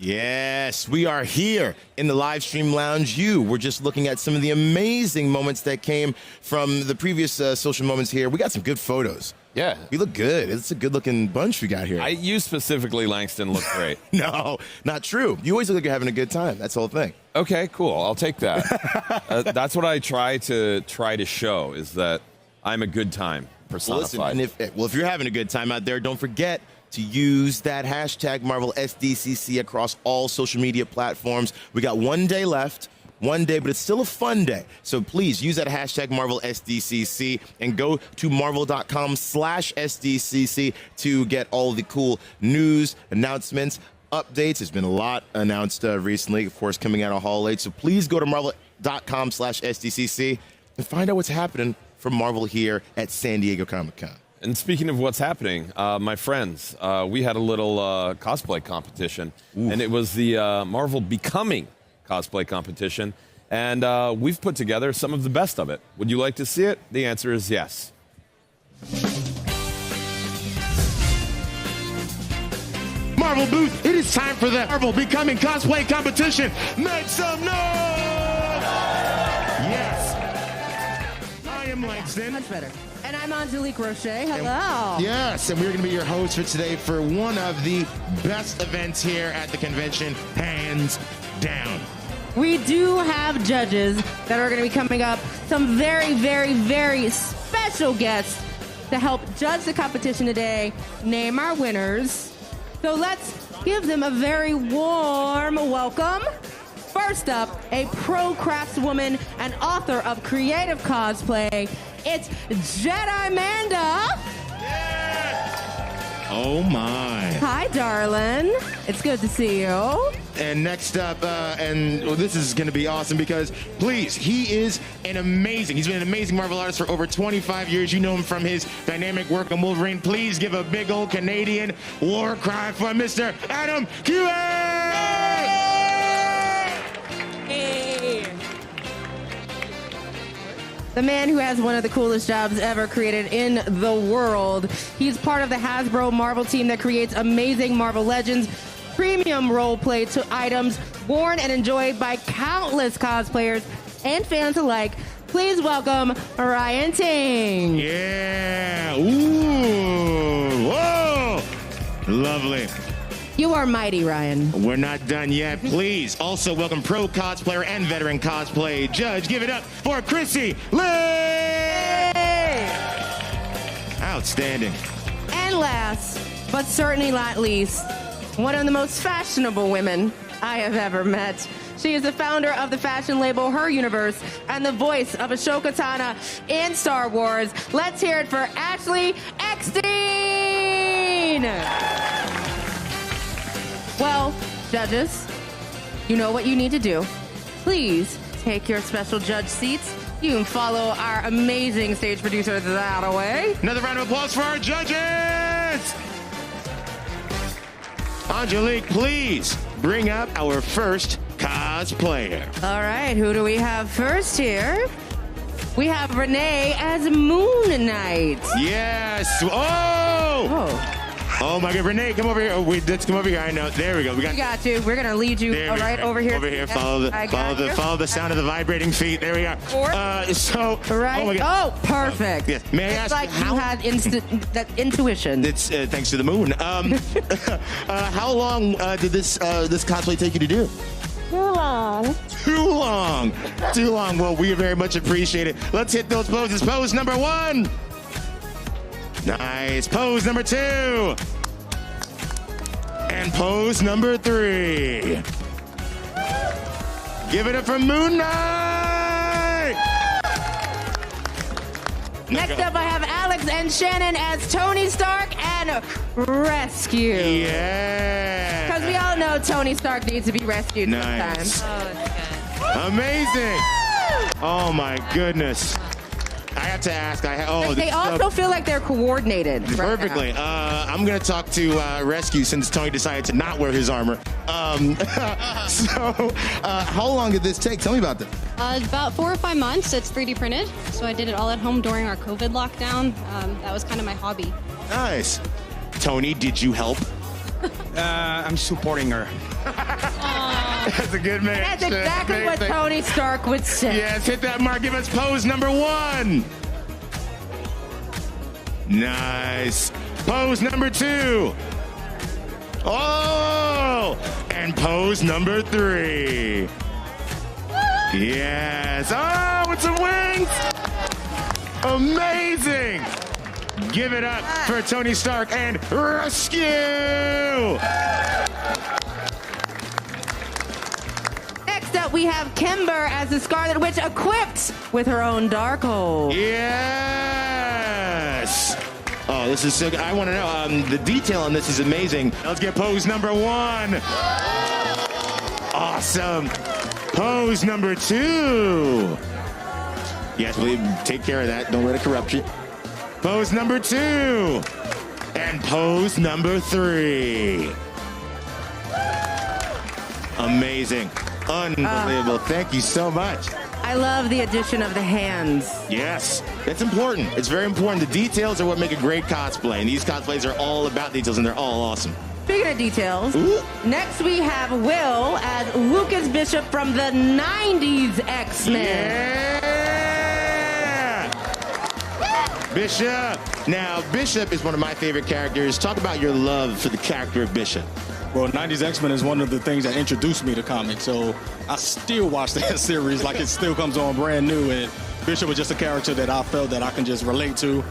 Yes, we are here in the live stream lounge. We're just looking at some of the amazing moments that came from the previous social moments here. We got some good photos. Yeah. We look good. It's a good-looking bunch we got here. You specifically, Langston, look great. No, not true. You always look like you're having a good time. That's the whole thing. Okay, cool. I'll take that. That's what I try to show, is that I'm a good time personified. Well, listen, if you're having a good time out there, don't forget to use that hashtag Marvel SDCC across all social media platforms. We got one day left. One day, but it's still a fun day. So please use that hashtag Marvel SDCC and go to marvel.com/SDCC to get all the cool news, announcements, updates. There's been a lot announced recently, of course, coming out of Hall H. So please go to marvel.com/SDCC and find out what's happening from Marvel here at San Diego Comic-Con. And speaking of what's happening, my friends, we had a little cosplay competition, and it was the Marvel Becoming cosplay competition, and we've put together some of the best of it. Would you like to see it? The answer is yes. Marvel booth, it is time for the Marvel Becoming cosplay competition. Make some noise! Yes. I am Langston. Much better. And I'm Angelique Rocher. Hello. Yes, and we're going to be your hosts for today for one of the best events here at the convention, hands down. We do have judges that are going to be coming up, some very, very, very special guests to help judge the competition today, name our winners. So let's give them a very warm welcome. First up, a pro craftswoman and author of creative cosplay, it's Jedi Amanda. Oh my. Hi, darling. It's good to see you. And next up, this is going to be awesome because, please, he is he's been an amazing Marvel artist for over 25 years. You know him from his dynamic work on Wolverine. Please give a big old Canadian war cry for Mr. Adam Q.A. The man who has one of the coolest jobs ever created in the world. He's part of the Hasbro Marvel team that creates amazing Marvel Legends, premium role-play items worn and enjoyed by countless cosplayers and fans alike. Please welcome Ryan Ting. Yeah. Ooh. Whoa. Lovely. You are mighty, Ryan. We're not done yet. Please also welcome pro cosplayer and veteran cosplay judge. Give it up for Chrissy Lee. Outstanding. And last, but certainly not least, one of the most fashionable women I have ever met. She is the founder of the fashion label Her Universe and the voice of Ahsoka Tano in Star Wars. Let's hear it for Ashley Eckstein. Well, judges, you know what you need to do. Please take your special judge seats. You can follow our amazing stage producer that away. Another round of applause for our judges. Angelique, please bring up our first cosplayer. All right, who do we have first here? We have Renee as Moon Knight. Yes. Oh. Oh my God, Renee, come over here. Oh, let's come over here. I know. There we go. We got you. We're gonna lead you right over here. Over here. Follow the sound of the vibrating feet. There we go. Right. Oh my God. Oh, perfect. Yes. May I ask like you had that intuition. It's thanks to the moon. How long did this cosplay take you to do? Too long. Too long. Well, we very much appreciate it. Let's hit those poses. Pose number 1. Nice. Pose number 2. And pose number 3. Give it up for Moon Knight. Next up, I have Alex and Shannon as Tony Stark and Rescue. Yeah. Because we all know Tony Stark needs to be rescued sometimes. Oh, it's good. Amazing. Oh my goodness. I have to ask. They also feel like they're coordinated. Perfectly. I'm going to talk to Rescue since Tony decided to not wear his armor. How long did this take? Tell me about this. About 4 or 5 months. It's 3D printed. So I did it all at home during our COVID lockdown. That was kind of my hobby. Nice. Tony, did you help? I'm supporting her. That's a good man. That's exactly what Tony Stark would say. Yes, hit that mark. Give us pose number 1. Nice. Pose number 2. Oh! And pose number 3. Yes. Oh, with some wings. Amazing. Give it up for Tony Stark and Rescue. Next up, we have Kimber as the Scarlet Witch equipped with her own Darkhold. Yes. Oh, this is so good. I want to know. The detail on this is amazing. Let's get pose number 1. Awesome. Pose number 2. Yes, please take care of that. Don't let it corrupt you. Pose number 2. And pose number 3. Amazing. Unbelievable. Thank you so much. I love the addition of the hands. Yes, it's important. It's very important. The details are what make a great cosplay, and these cosplays are all about details, and they're all awesome. Speaking of details, next we have Will as Lucas Bishop from the 90s X-Men. Yeah! Bishop. Now, Bishop is one of my favorite characters. Talk about your love for the character of Bishop. Well, 90s X-Men is one of the things that introduced me to comics, so I still watch that series like it still comes on brand new, and Bishop was just a character that I felt that I can just relate to.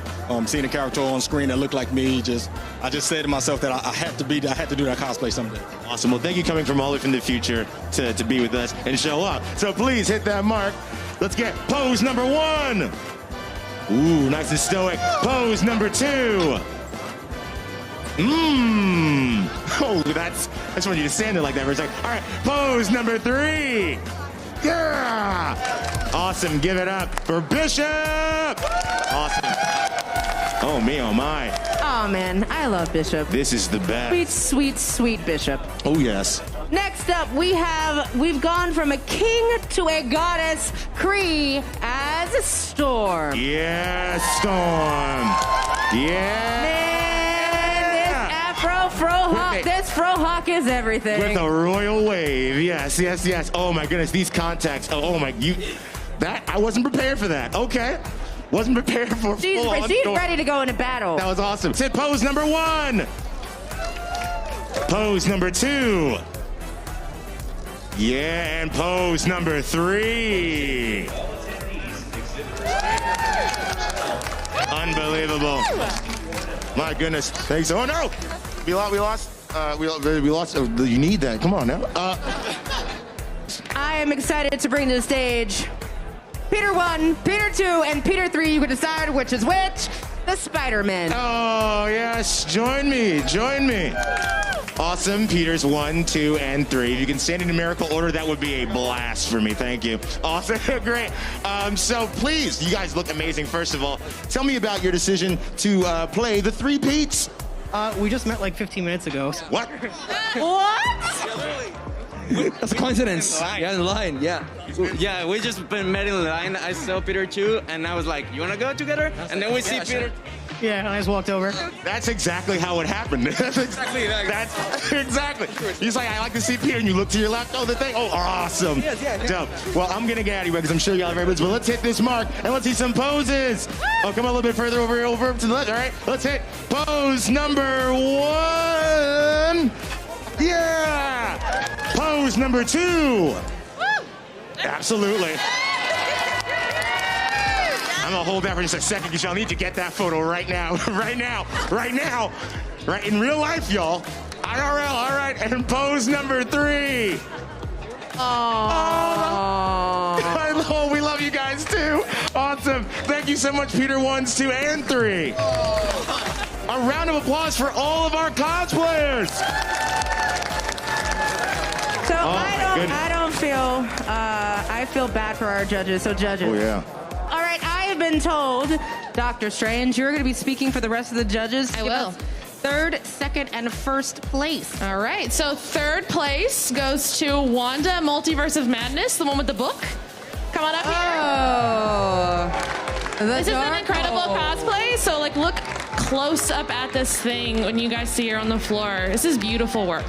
Seeing a character on screen that looked like me, I just said to myself that I had to do that cosplay someday. Awesome. Well, thank you coming from all the way from the future to be with us and show up. So please hit that mark. Let's get pose number 1. Ooh, nice and stoic. Pose number 2. Oh, I just want you to stand there like that for a second. All right, pose number 3. Yeah! Awesome. Give it up for Bishop. Awesome. Oh, me, oh, my. Oh, man, I love Bishop. This is the best. Sweet, sweet, sweet Bishop. Oh, yes. Next up, we've gone from a king to a goddess, Kree as Storm. Yes, Storm. Yeah. This frohawk is everything. With a royal wave. Yes, yes, yes. Oh my goodness, these contacts. Oh my, I wasn't prepared for that. Okay. Wasn't prepared for She's ready to go into battle. That was awesome. Hit pose number 1. Pose number 2. Yeah, and pose number 3. Unbelievable. My goodness. Thanks. Oh no! We lost. You need that. Come on now. I am excited to bring to the stage Peter 1, Peter 2, and Peter 3. You can decide which is which. The Spider-Man. Oh, yes. Join me. Awesome. Peters 1, 2, and 3. If you can stand in numerical order, that would be a blast for me. Thank you. Awesome. Great. So please, you guys look amazing. First of all, tell me about your decision to play the 3 Pete's. We just met like 15 minutes ago. What? What? That's a coincidence. Yeah, in line, yeah. Yeah, we just been met in line. I saw Peter too, and I was like, you want to go together? And then we see Peter. Yeah, I just walked over. That's exactly how it happened. Exactly. He's like, I like to see Peter, and you look to your left. Oh, the thing. Oh, awesome. Yes, yeah. Dope. Well, I'm going to get out of here because I'm sure y'all are very busy, but let's hit this mark, and let's see some poses. Oh, come on a little bit further over to the left. All right, let's hit pose number 1. Yeah! Pose number 2. Absolutely. I'm gonna hold that for just a second because y'all need to get that photo right now. Right in real life, y'all. IRL, all right, and pose number 3. Oh, we love you guys too. Awesome. Thank you so much, Peter 1s, 2, and 3. A round of applause for all of our cosplayers. So I feel bad for our judges. So judges. Oh yeah. All right, I have been told, Dr. Strange, you're going to be speaking for the rest of the judges. I will. 3rd, 2nd, and 1st place. All right, so 3rd place goes to Wanda, Multiverse of Madness, the one with the book. Come on up here. Oh. This is an incredible cosplay, so like look close up at this thing when you guys see her on the floor. This is beautiful work.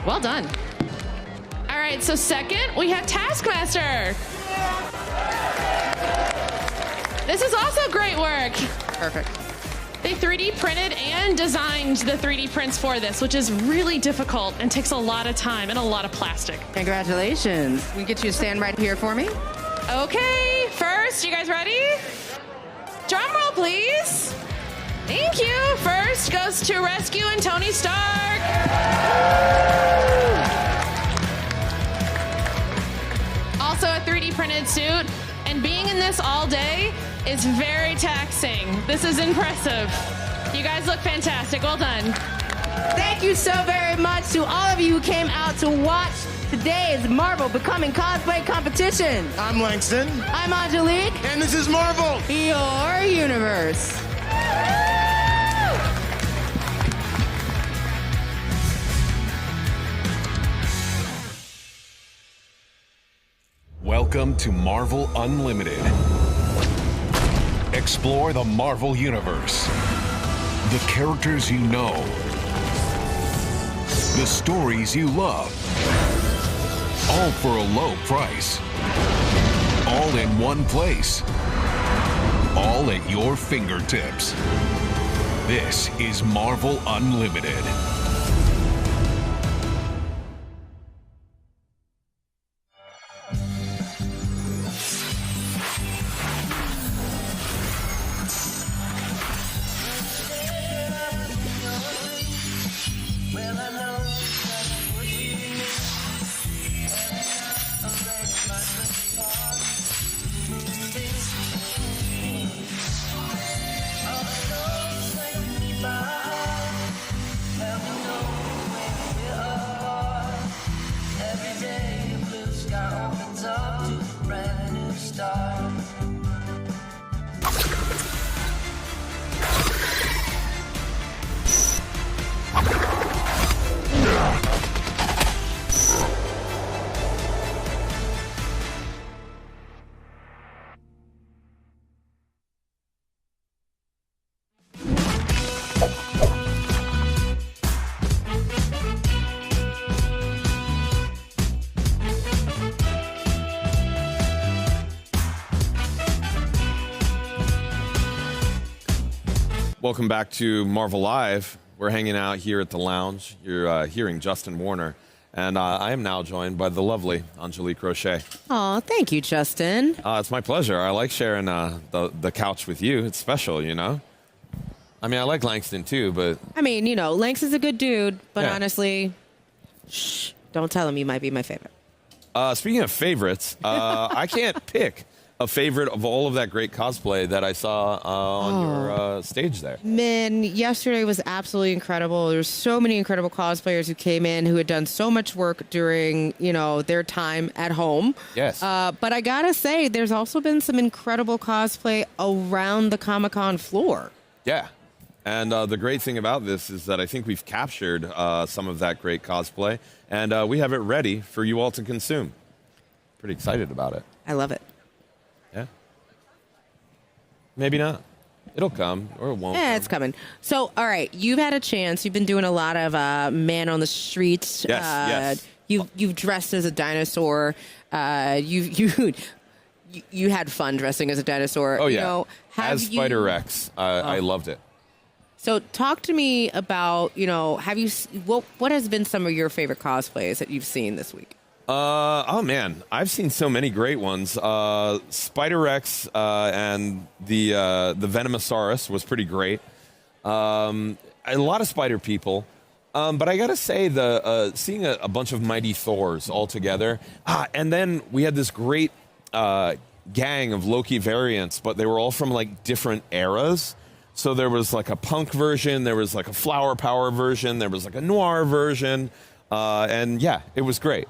Well done. All right, so second, we have Taskmaster. This is also great work. Perfect. They 3D printed and designed the 3D prints for this, which is really difficult and takes a lot of time and a lot of plastic. Congratulations. We get you to stand right here for me. Okay, first, you guys ready? Drum roll, please. Thank you. First goes to Rescue and Tony Stark. Also a 3D printed suit, and being in this all day is very taxing. This is impressive. You guys look fantastic. Well done. Thank you so very much to all of you who came out to watch today's Marvel Becoming Cosplay competition. I'm Langston. I'm Angelique. And this is Marvel, your universe. Welcome to Marvel Unlimited. Explore the Marvel Universe. The characters you know. The stories you love. All for a low price. All in one place. All at your fingertips. This is Marvel Unlimited. Welcome back to Marvel Live. We're hanging out here at the lounge. You're hearing Justin Warner, and I am now joined by the lovely Angelique Roche. Oh, thank you, Justin. It's my pleasure. I like sharing the couch with you. It's special, you know? I mean, I like Langston too, but... I mean, you know, Lanks is a good dude, but Yeah. honestly, shh, don't tell him you might be my favorite. Speaking of favorites, I can't pick a favorite of all of that great cosplay that I saw on your stage there. Man, yesterday was absolutely incredible. There's so many incredible cosplayers who came in who had done so much work during, you know, their time at home. Yes. But I gotta say, there's also been some incredible cosplay around the Comic-Con floor. Yeah. And the great thing about this is that I think we've captured some of that great cosplay, and we have it ready for you all to consume. Pretty excited about it. I love it. Yeah. Maybe not. It'll come, or it won't. Yeah, it's coming. So, all right, you've had a chance. You've been doing a lot of man on the streets. Yes, yes. You've dressed as a dinosaur. You had fun dressing as a dinosaur. Oh, yeah. You know, as Spider-Rex, I loved it. So talk to me about, you know, what has been some of your favorite cosplays that you've seen this week? Oh, man. I've seen so many great ones. Spider-Rex and the Venomosaurus was pretty great. A lot of spider people. But I got to say, seeing a bunch of mighty Thors all together. And then we had this great gang of Loki variants, but they were all from, like, different eras. So there was, like, a punk version. There was, like, a flower power version. There was, like, a noir version. And, yeah, it was great.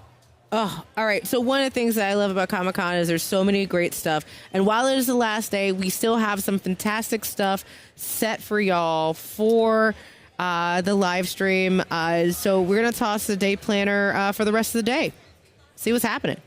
Oh, all right. So one of the things that I love about Comic-Con is there's so many great stuff. And while it is the last day, we still have some fantastic stuff set for y'all for the live stream. So we're going to toss the day planner for the rest of the day. See what's happening.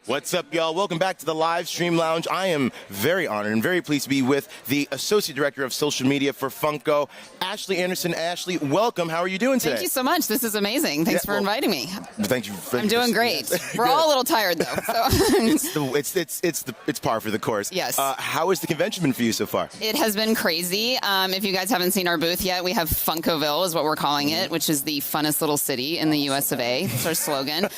What's up, y'all? Welcome back to the live stream lounge. I am very honored and very pleased to be with the Associate Director of Social Media for Funko, Ashley Anderson. Ashley, welcome. How are you doing today? Thank you so much. This is amazing. Thanks for inviting me. Thank you. I'm doing great. We're all a little tired though. So. it's par for the course. Yes. How has the convention been for you so far? It has been crazy. If you guys haven't seen our booth yet, we have Funkoville is what we're calling it, which is the funnest little city in the U.S. of A. That's our slogan.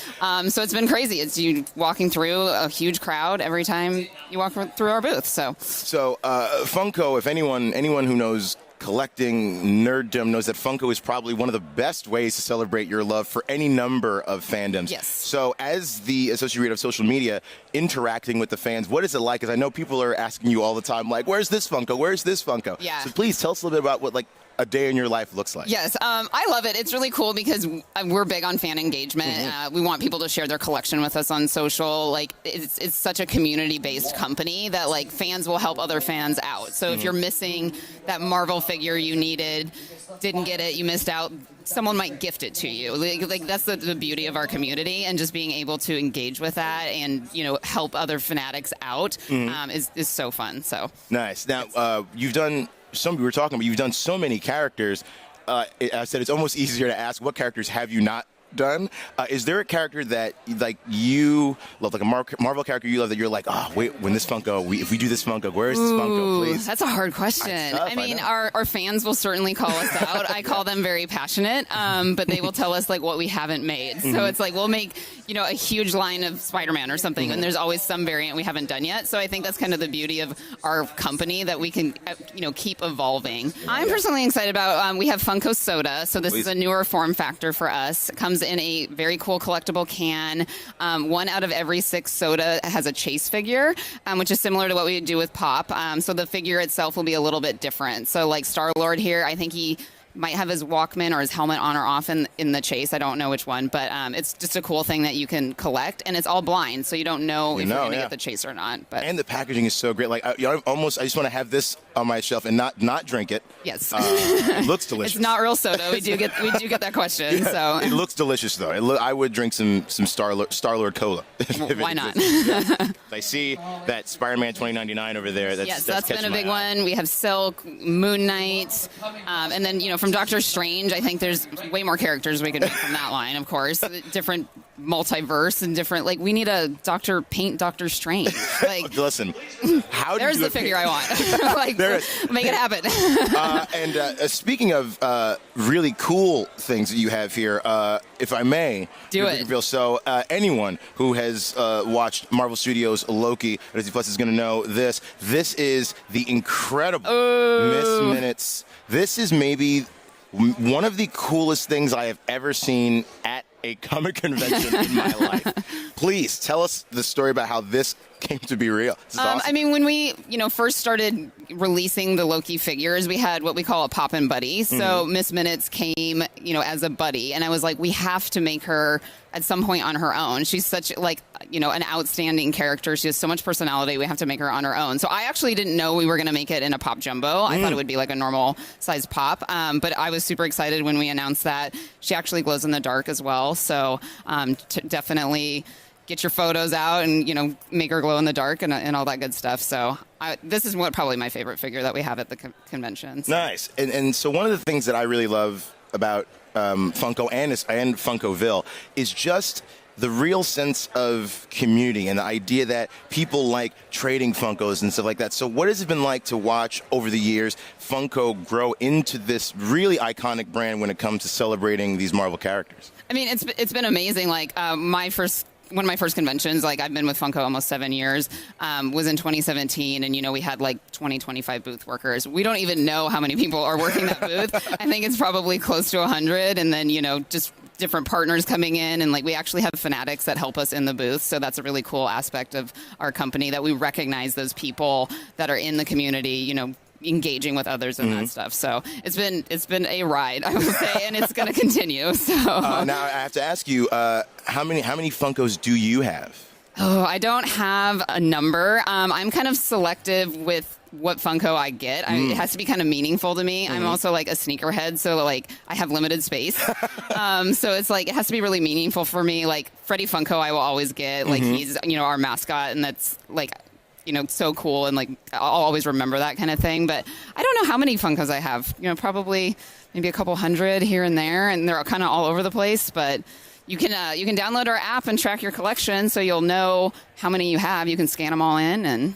So it's been crazy. It's you walking through a huge crowd every time you walk through our booth. So Funko, if anyone who knows collecting nerddom knows that Funko is probably one of the best ways to celebrate your love for any number of fandoms. Yes. So as the Associate Director of Social Media, interacting with the fans, what is it like? Because I know people are asking you all the time, like, where's this Funko? Where's this Funko? Yeah. So please tell us a little bit about what, like, a day in your life looks like. Yes, I love it. It's really cool because we're big on fan engagement. We want people to share their collection with us on social. Like, it's such a community-based company that, like, fans will help other fans out. So if you're missing that Marvel figure you needed, didn't get it, you missed out, someone might gift it to you. Like that's the beauty of our community, and just being able to engage with that and, you know, help other fanatics out is so fun. So nice. Now, you've done... we were talking about, you've done so many characters. I said it's almost easier to ask, what characters have you not done? Is there a character that, like, you love, like a Marvel character you love that you're like, oh, wait, when this Funko, if we do this Funko, where is this Funko, please? That's a hard question. Tough, I mean, our fans will certainly call us out. I call them very passionate, but they will tell us, like, what we haven't made. So it's like, we'll make, you know, a huge line of Spider-Man or something, and there's always some variant we haven't done yet. So I think that's kind of the beauty of our company, that we can, you know, keep evolving. I'm personally excited about, we have Funko Soda. So this is a newer form factor for us. It comes in a very cool collectible can. 1 out of every 6 soda has a chase figure, which is similar to what we do with Pop. So the figure itself will be a little bit different. So like Star-Lord here, I think he might have his Walkman or his helmet on or off in the chase. I don't know which one, but it's just a cool thing that you can collect, and it's all blind, so you don't know if you're going to get the chase or not. But and the packaging is so great. Like, I just want to have this on my shelf and not drink it. Yes, it looks delicious. It's not real soda. We do get that question. So it looks delicious, though. I would drink some Star-Lord Cola. Why not? I see that Spider-Man 2099 over there. That's been a big one. We have Silk, Moon Knight, and then, you know, from Doctor Strange, I think there's way more characters we could make from that line, of course. Different multiverse and different, like, we need a Doctor Strange. Like, listen, how there's the figure I want. Like, make it happen. And speaking of really cool things that you have here, if I may, do it. So anyone who has watched Marvel Studios' Loki or Disney Plus is going to know this. This is the incredible Miss Minutes. This is maybe one of the coolest things I have ever seen at a comic convention in my life. Please tell us the story about how this came to be real. This is awesome. I mean, when we, you know, first started releasing the Loki figures, we had what we call a pop-in buddy. So Miss Minutes came, you know, as a buddy, and I was like, we have to make her at some point on her own. She's such, like, you know, an outstanding character. She has so much personality. We have to make her on her own. So I actually didn't know we were going to make it in a pop jumbo. I thought it would be like a normal size pop. But I was super excited when we announced that. She actually glows in the dark as well. So definitely get your photos out and, you know, make her glow in the dark and all that good stuff. So this is probably my favorite figure that we have at the convention. So. Nice. And so one of the things that I really love about Funko and Funkoville is just the real sense of community and the idea that people like trading Funkos and stuff like that. So what has it been like to watch over the years Funko grow into this really iconic brand when it comes to celebrating these Marvel characters? I mean, it's been amazing. Like one of my first conventions, like, I've been with Funko almost 7 years, was in 2017. And, you know, we had like 25 booth workers. We don't even know how many people are working that booth. I think it's probably close to 100. And then, you know, just different partners coming in. And, like, we actually have fanatics that help us in the booth. So that's a really cool aspect of our company, that we recognize those people that are in the community, you know, engaging with others and that stuff. So it's been a ride, I would say, and it's going to continue. So now I have to ask you, how many Funkos do you have? Oh, I don't have a number. I'm kind of selective with what Funko I get. It has to be kind of meaningful to me. I'm also like a sneakerhead, so like I have limited space. So it's like it has to be really meaningful for me. Like Freddie Funko, I will always get. Like he's our mascot, and that's like so cool, and like I'll always remember that kind of thing. But I don't know how many Funkos I have. Probably maybe a couple hundred here and there, and they're kind of all over the place. But you can download our app and track your collection, so you'll know how many you have. You can scan them all in, and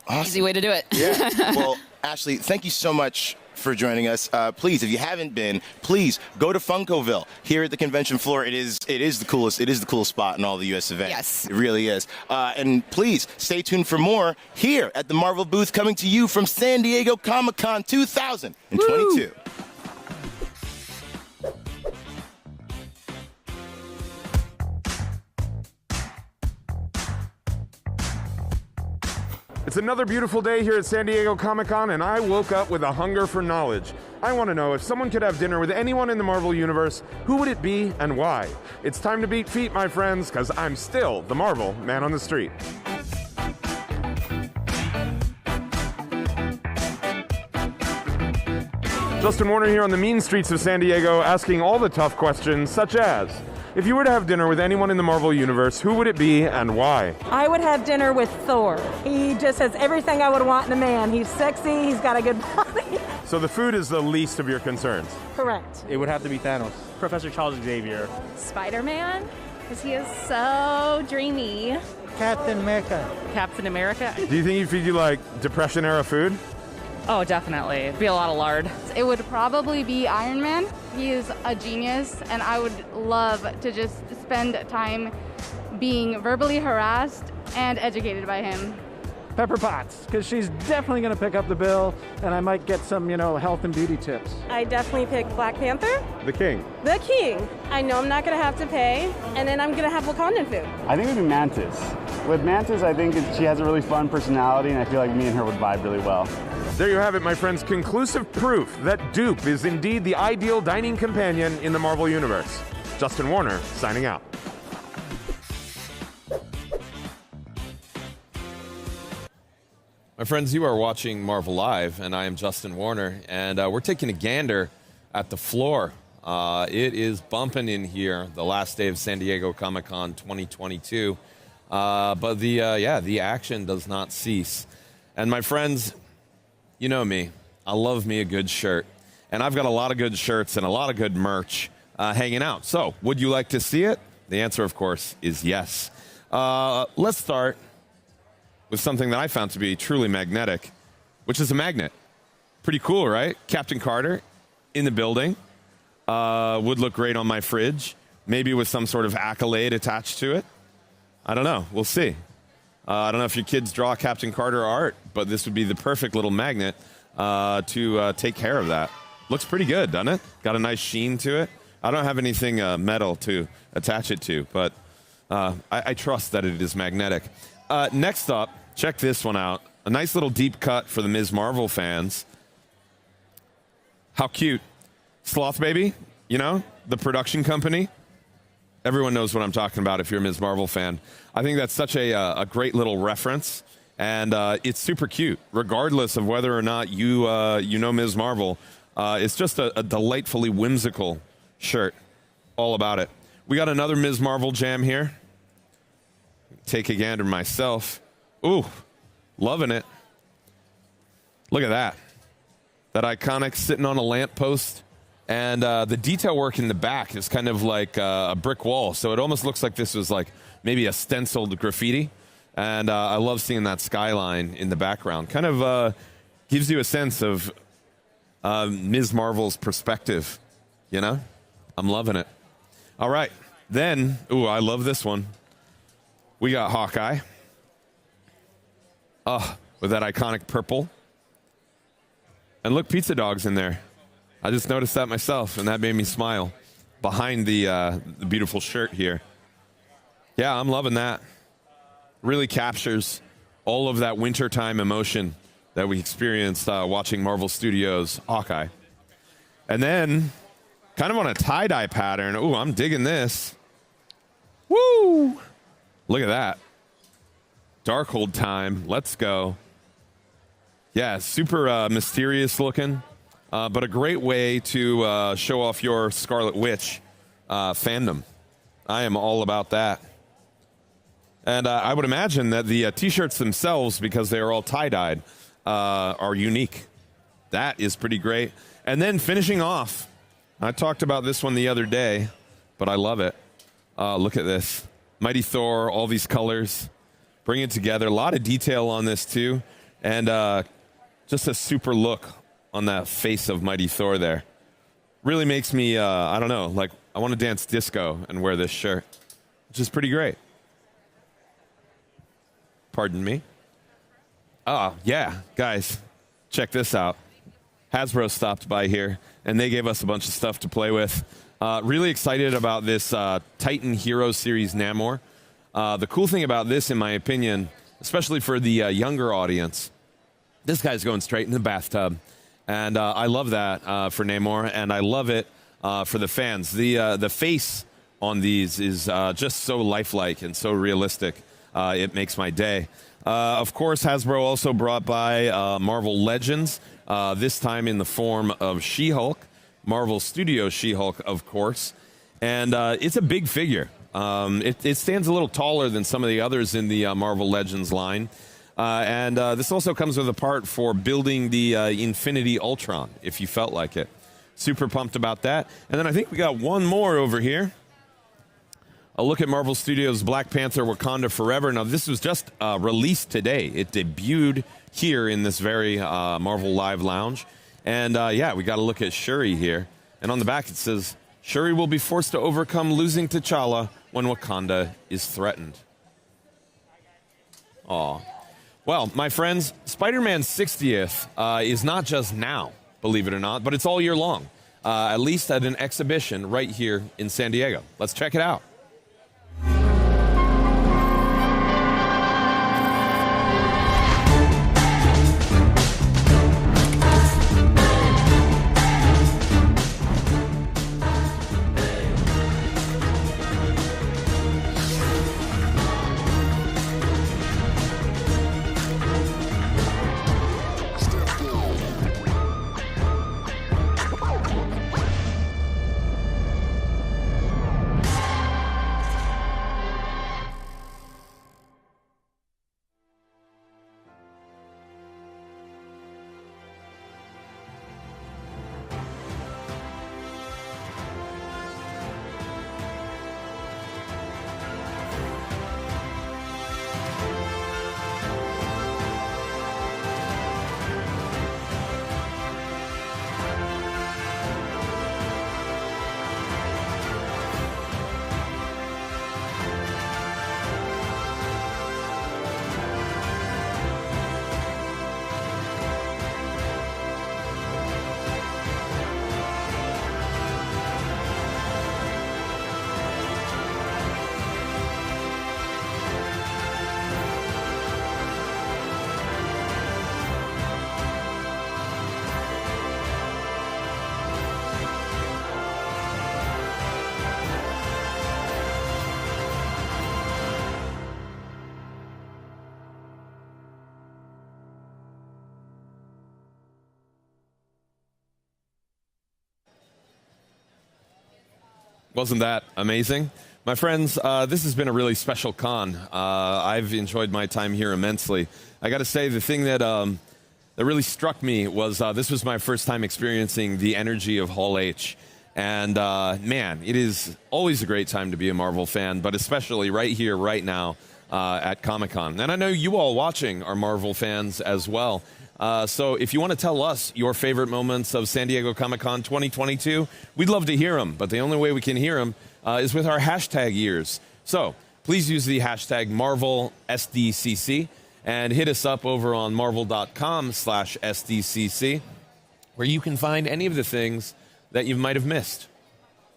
awesome. Easy way to do it. Yeah. Well, Ashley, thank you so much for joining us. Please, if you haven't been, please go to Funkoville here at the convention floor. It is the coolest. It is the coolest spot in all the U.S. events. Yes, it really is. And please stay tuned for more here at the Marvel booth, coming to you from San Diego Comic-Con 2022. Woo! It's another beautiful day here at San Diego Comic-Con, and I woke up with a hunger for knowledge. I want to know, if someone could have dinner with anyone in the Marvel Universe, who would it be and why? It's time to beat feet, my friends, because I'm still the Marvel man on the street. Justin Warner here on the mean streets of San Diego, asking all the tough questions, such as, if you were to have dinner with anyone in the Marvel Universe, who would it be and why? I would have dinner with Thor. He just has everything I would want in a man. He's sexy, he's got a good body. So the food is the least of your concerns? Correct. It would have to be Thanos. Professor Charles Xavier. Spider-Man, because he is so dreamy. Captain America. Captain America. Do you think he'd feed you like Depression-era food? Oh, definitely. It'd be a lot of lard. It would probably be Iron Man. He is a genius, and I would love to just spend time being verbally harassed and educated by him. Pepper Potts, because she's definitely going to pick up the bill, and I might get some, health and beauty tips. I definitely pick Black Panther. The King. The King. I know I'm not going to have to pay, and then I'm going to have Wakandan food. I think it would be Mantis. With Mantis, I think she has a really fun personality, and I feel like me and her would vibe really well. There you have it, my friends. Conclusive proof that Dupe is indeed the ideal dining companion in the Marvel Universe. Justin Warner, signing out. My friends, you are watching Marvel Live, and I am Justin Warner, and we're taking a gander at the floor. It is bumping in here, the last day of San Diego Comic-Con 2022. But the action does not cease. And my friends, you know me. I love me a good shirt. And I've got a lot of good shirts and a lot of good merch hanging out. So, would you like to see it? The answer, of course, is yes. Let's start with something that I found to be truly magnetic, which is a magnet. Pretty cool, right? Captain Carter in the building. Would look great on my fridge. Maybe with some sort of accolade attached to it. I don't know. We'll see. I don't know if your kids draw Captain Carter art, but this would be the perfect little magnet to take care of that. Looks pretty good, doesn't it? Got a nice sheen to it. I don't have anything metal to attach it to, but I trust that it is magnetic. Next up, check this one out. A nice little deep cut for the Ms. Marvel fans. How cute. Sloth Baby, the production company. Everyone knows what I'm talking about if you're a Ms. Marvel fan. I think that's such a great little reference, and it's super cute, regardless of whether or not you know Ms. Marvel. It's just a delightfully whimsical shirt, all about it. We got another Ms. Marvel jam here. Take a gander myself. Ooh, loving it. Look at that. That iconic sitting on a lamppost. And the detail work in the back is kind of like a brick wall. So it almost looks like this was like maybe a stenciled graffiti. And I love seeing that skyline in the background. Kind of gives you a sense of Ms. Marvel's perspective, I'm loving it. All right. Then, I love this one. We got Hawkeye. With that iconic purple. And look, Pizza Dog's in there. I just noticed that myself, and that made me smile behind the beautiful shirt here. Yeah, I'm loving that. Really captures all of that wintertime emotion that we experienced watching Marvel Studios' Hawkeye. And then, kind of on a tie-dye pattern. Ooh, I'm digging this. Woo! Look at that. Darkhold time. Let's go. Yeah, super mysterious looking, but a great way to show off your Scarlet Witch fandom. I am all about that. And I would imagine that the T-shirts themselves, because they are all tie-dyed, are unique. That is pretty great. And then finishing off, I talked about this one the other day, but I love it. Look at this. Mighty Thor, all these colors. Bring it together. A lot of detail on this, too. And just a super look on that face of Mighty Thor there. Really makes me, I don't know, like I want to dance disco and wear this shirt, which is pretty great. Pardon me. Oh, yeah, guys, check this out. Hasbro stopped by here, and they gave us a bunch of stuff to play with. Really excited about this Titan Hero Series Namor. The cool thing about this, in my opinion, especially for the younger audience, this guy's going straight in the bathtub. And I love that for Namor, and I love it for the fans. The face on these is just so lifelike and so realistic. It makes my day. Of course, Hasbro also brought by Marvel Legends, this time in the form of She-Hulk, Marvel Studios She-Hulk, of course. And it's a big figure. It stands a little taller than some of the others in the Marvel Legends line. And this also comes with a part for building the Infinity Ultron, if you felt like it. Super pumped about that. And then I think we got one more over here. A look at Marvel Studios' Black Panther Wakanda Forever. Now, this was just released today. It debuted here in this very Marvel Live Lounge. And, yeah, we got to look at Shuri here. And on the back it says, Shuri will be forced to overcome losing T'Challa when Wakanda is threatened. Aw. Well, my friends, Spider-Man's 60th is not just now, believe it or not, but it's all year long, at least at an exhibition right here in San Diego. Let's check it out. Wasn't that amazing? My friends, this has been a really special con. I've enjoyed my time here immensely. I got to say, the thing that really struck me was this was my first time experiencing the energy of Hall H. And man, it is always a great time to be a Marvel fan, but especially right here, right now at Comic-Con. And I know you all watching are Marvel fans as well. So if you want to tell us your favorite moments of San Diego Comic-Con 2022, we'd love to hear them. But the only way we can hear them is with our hashtag ears. So please use the hashtag MarvelSDCC and hit us up over on marvel.com/SDCC, where you can find any of the things that you might have missed.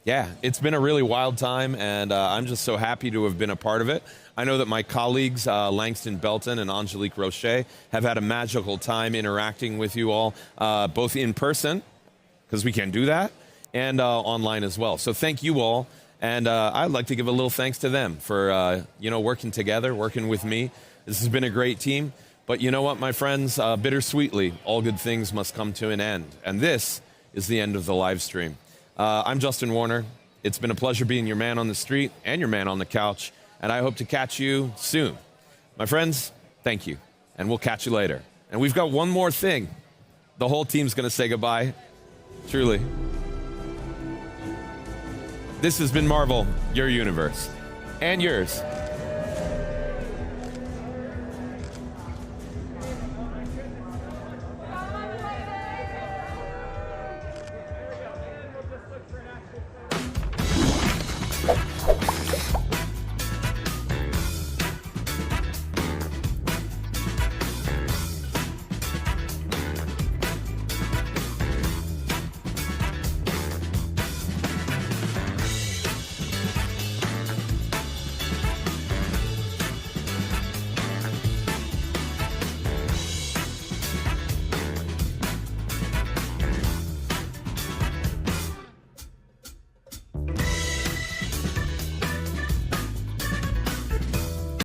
Yeah, it's been a really wild time, and I'm just so happy to have been a part of it. I know that my colleagues, Langston Belton and Angelique Roche, have had a magical time interacting with you all, both in person, because we can do that, and online as well. So thank you all. And I'd like to give a little thanks to them for, working together, working with me. This has been a great team. But you know what, my friends? Bittersweetly, all good things must come to an end. And this is the end of the live stream. I'm Justin Warner. It's been a pleasure being your man on the street and your man on the couch. And I hope to catch you soon. My friends, thank you. And we'll catch you later. And we've got one more thing. The whole team's going to say goodbye. Truly. This has been Marvel, your universe. And yours.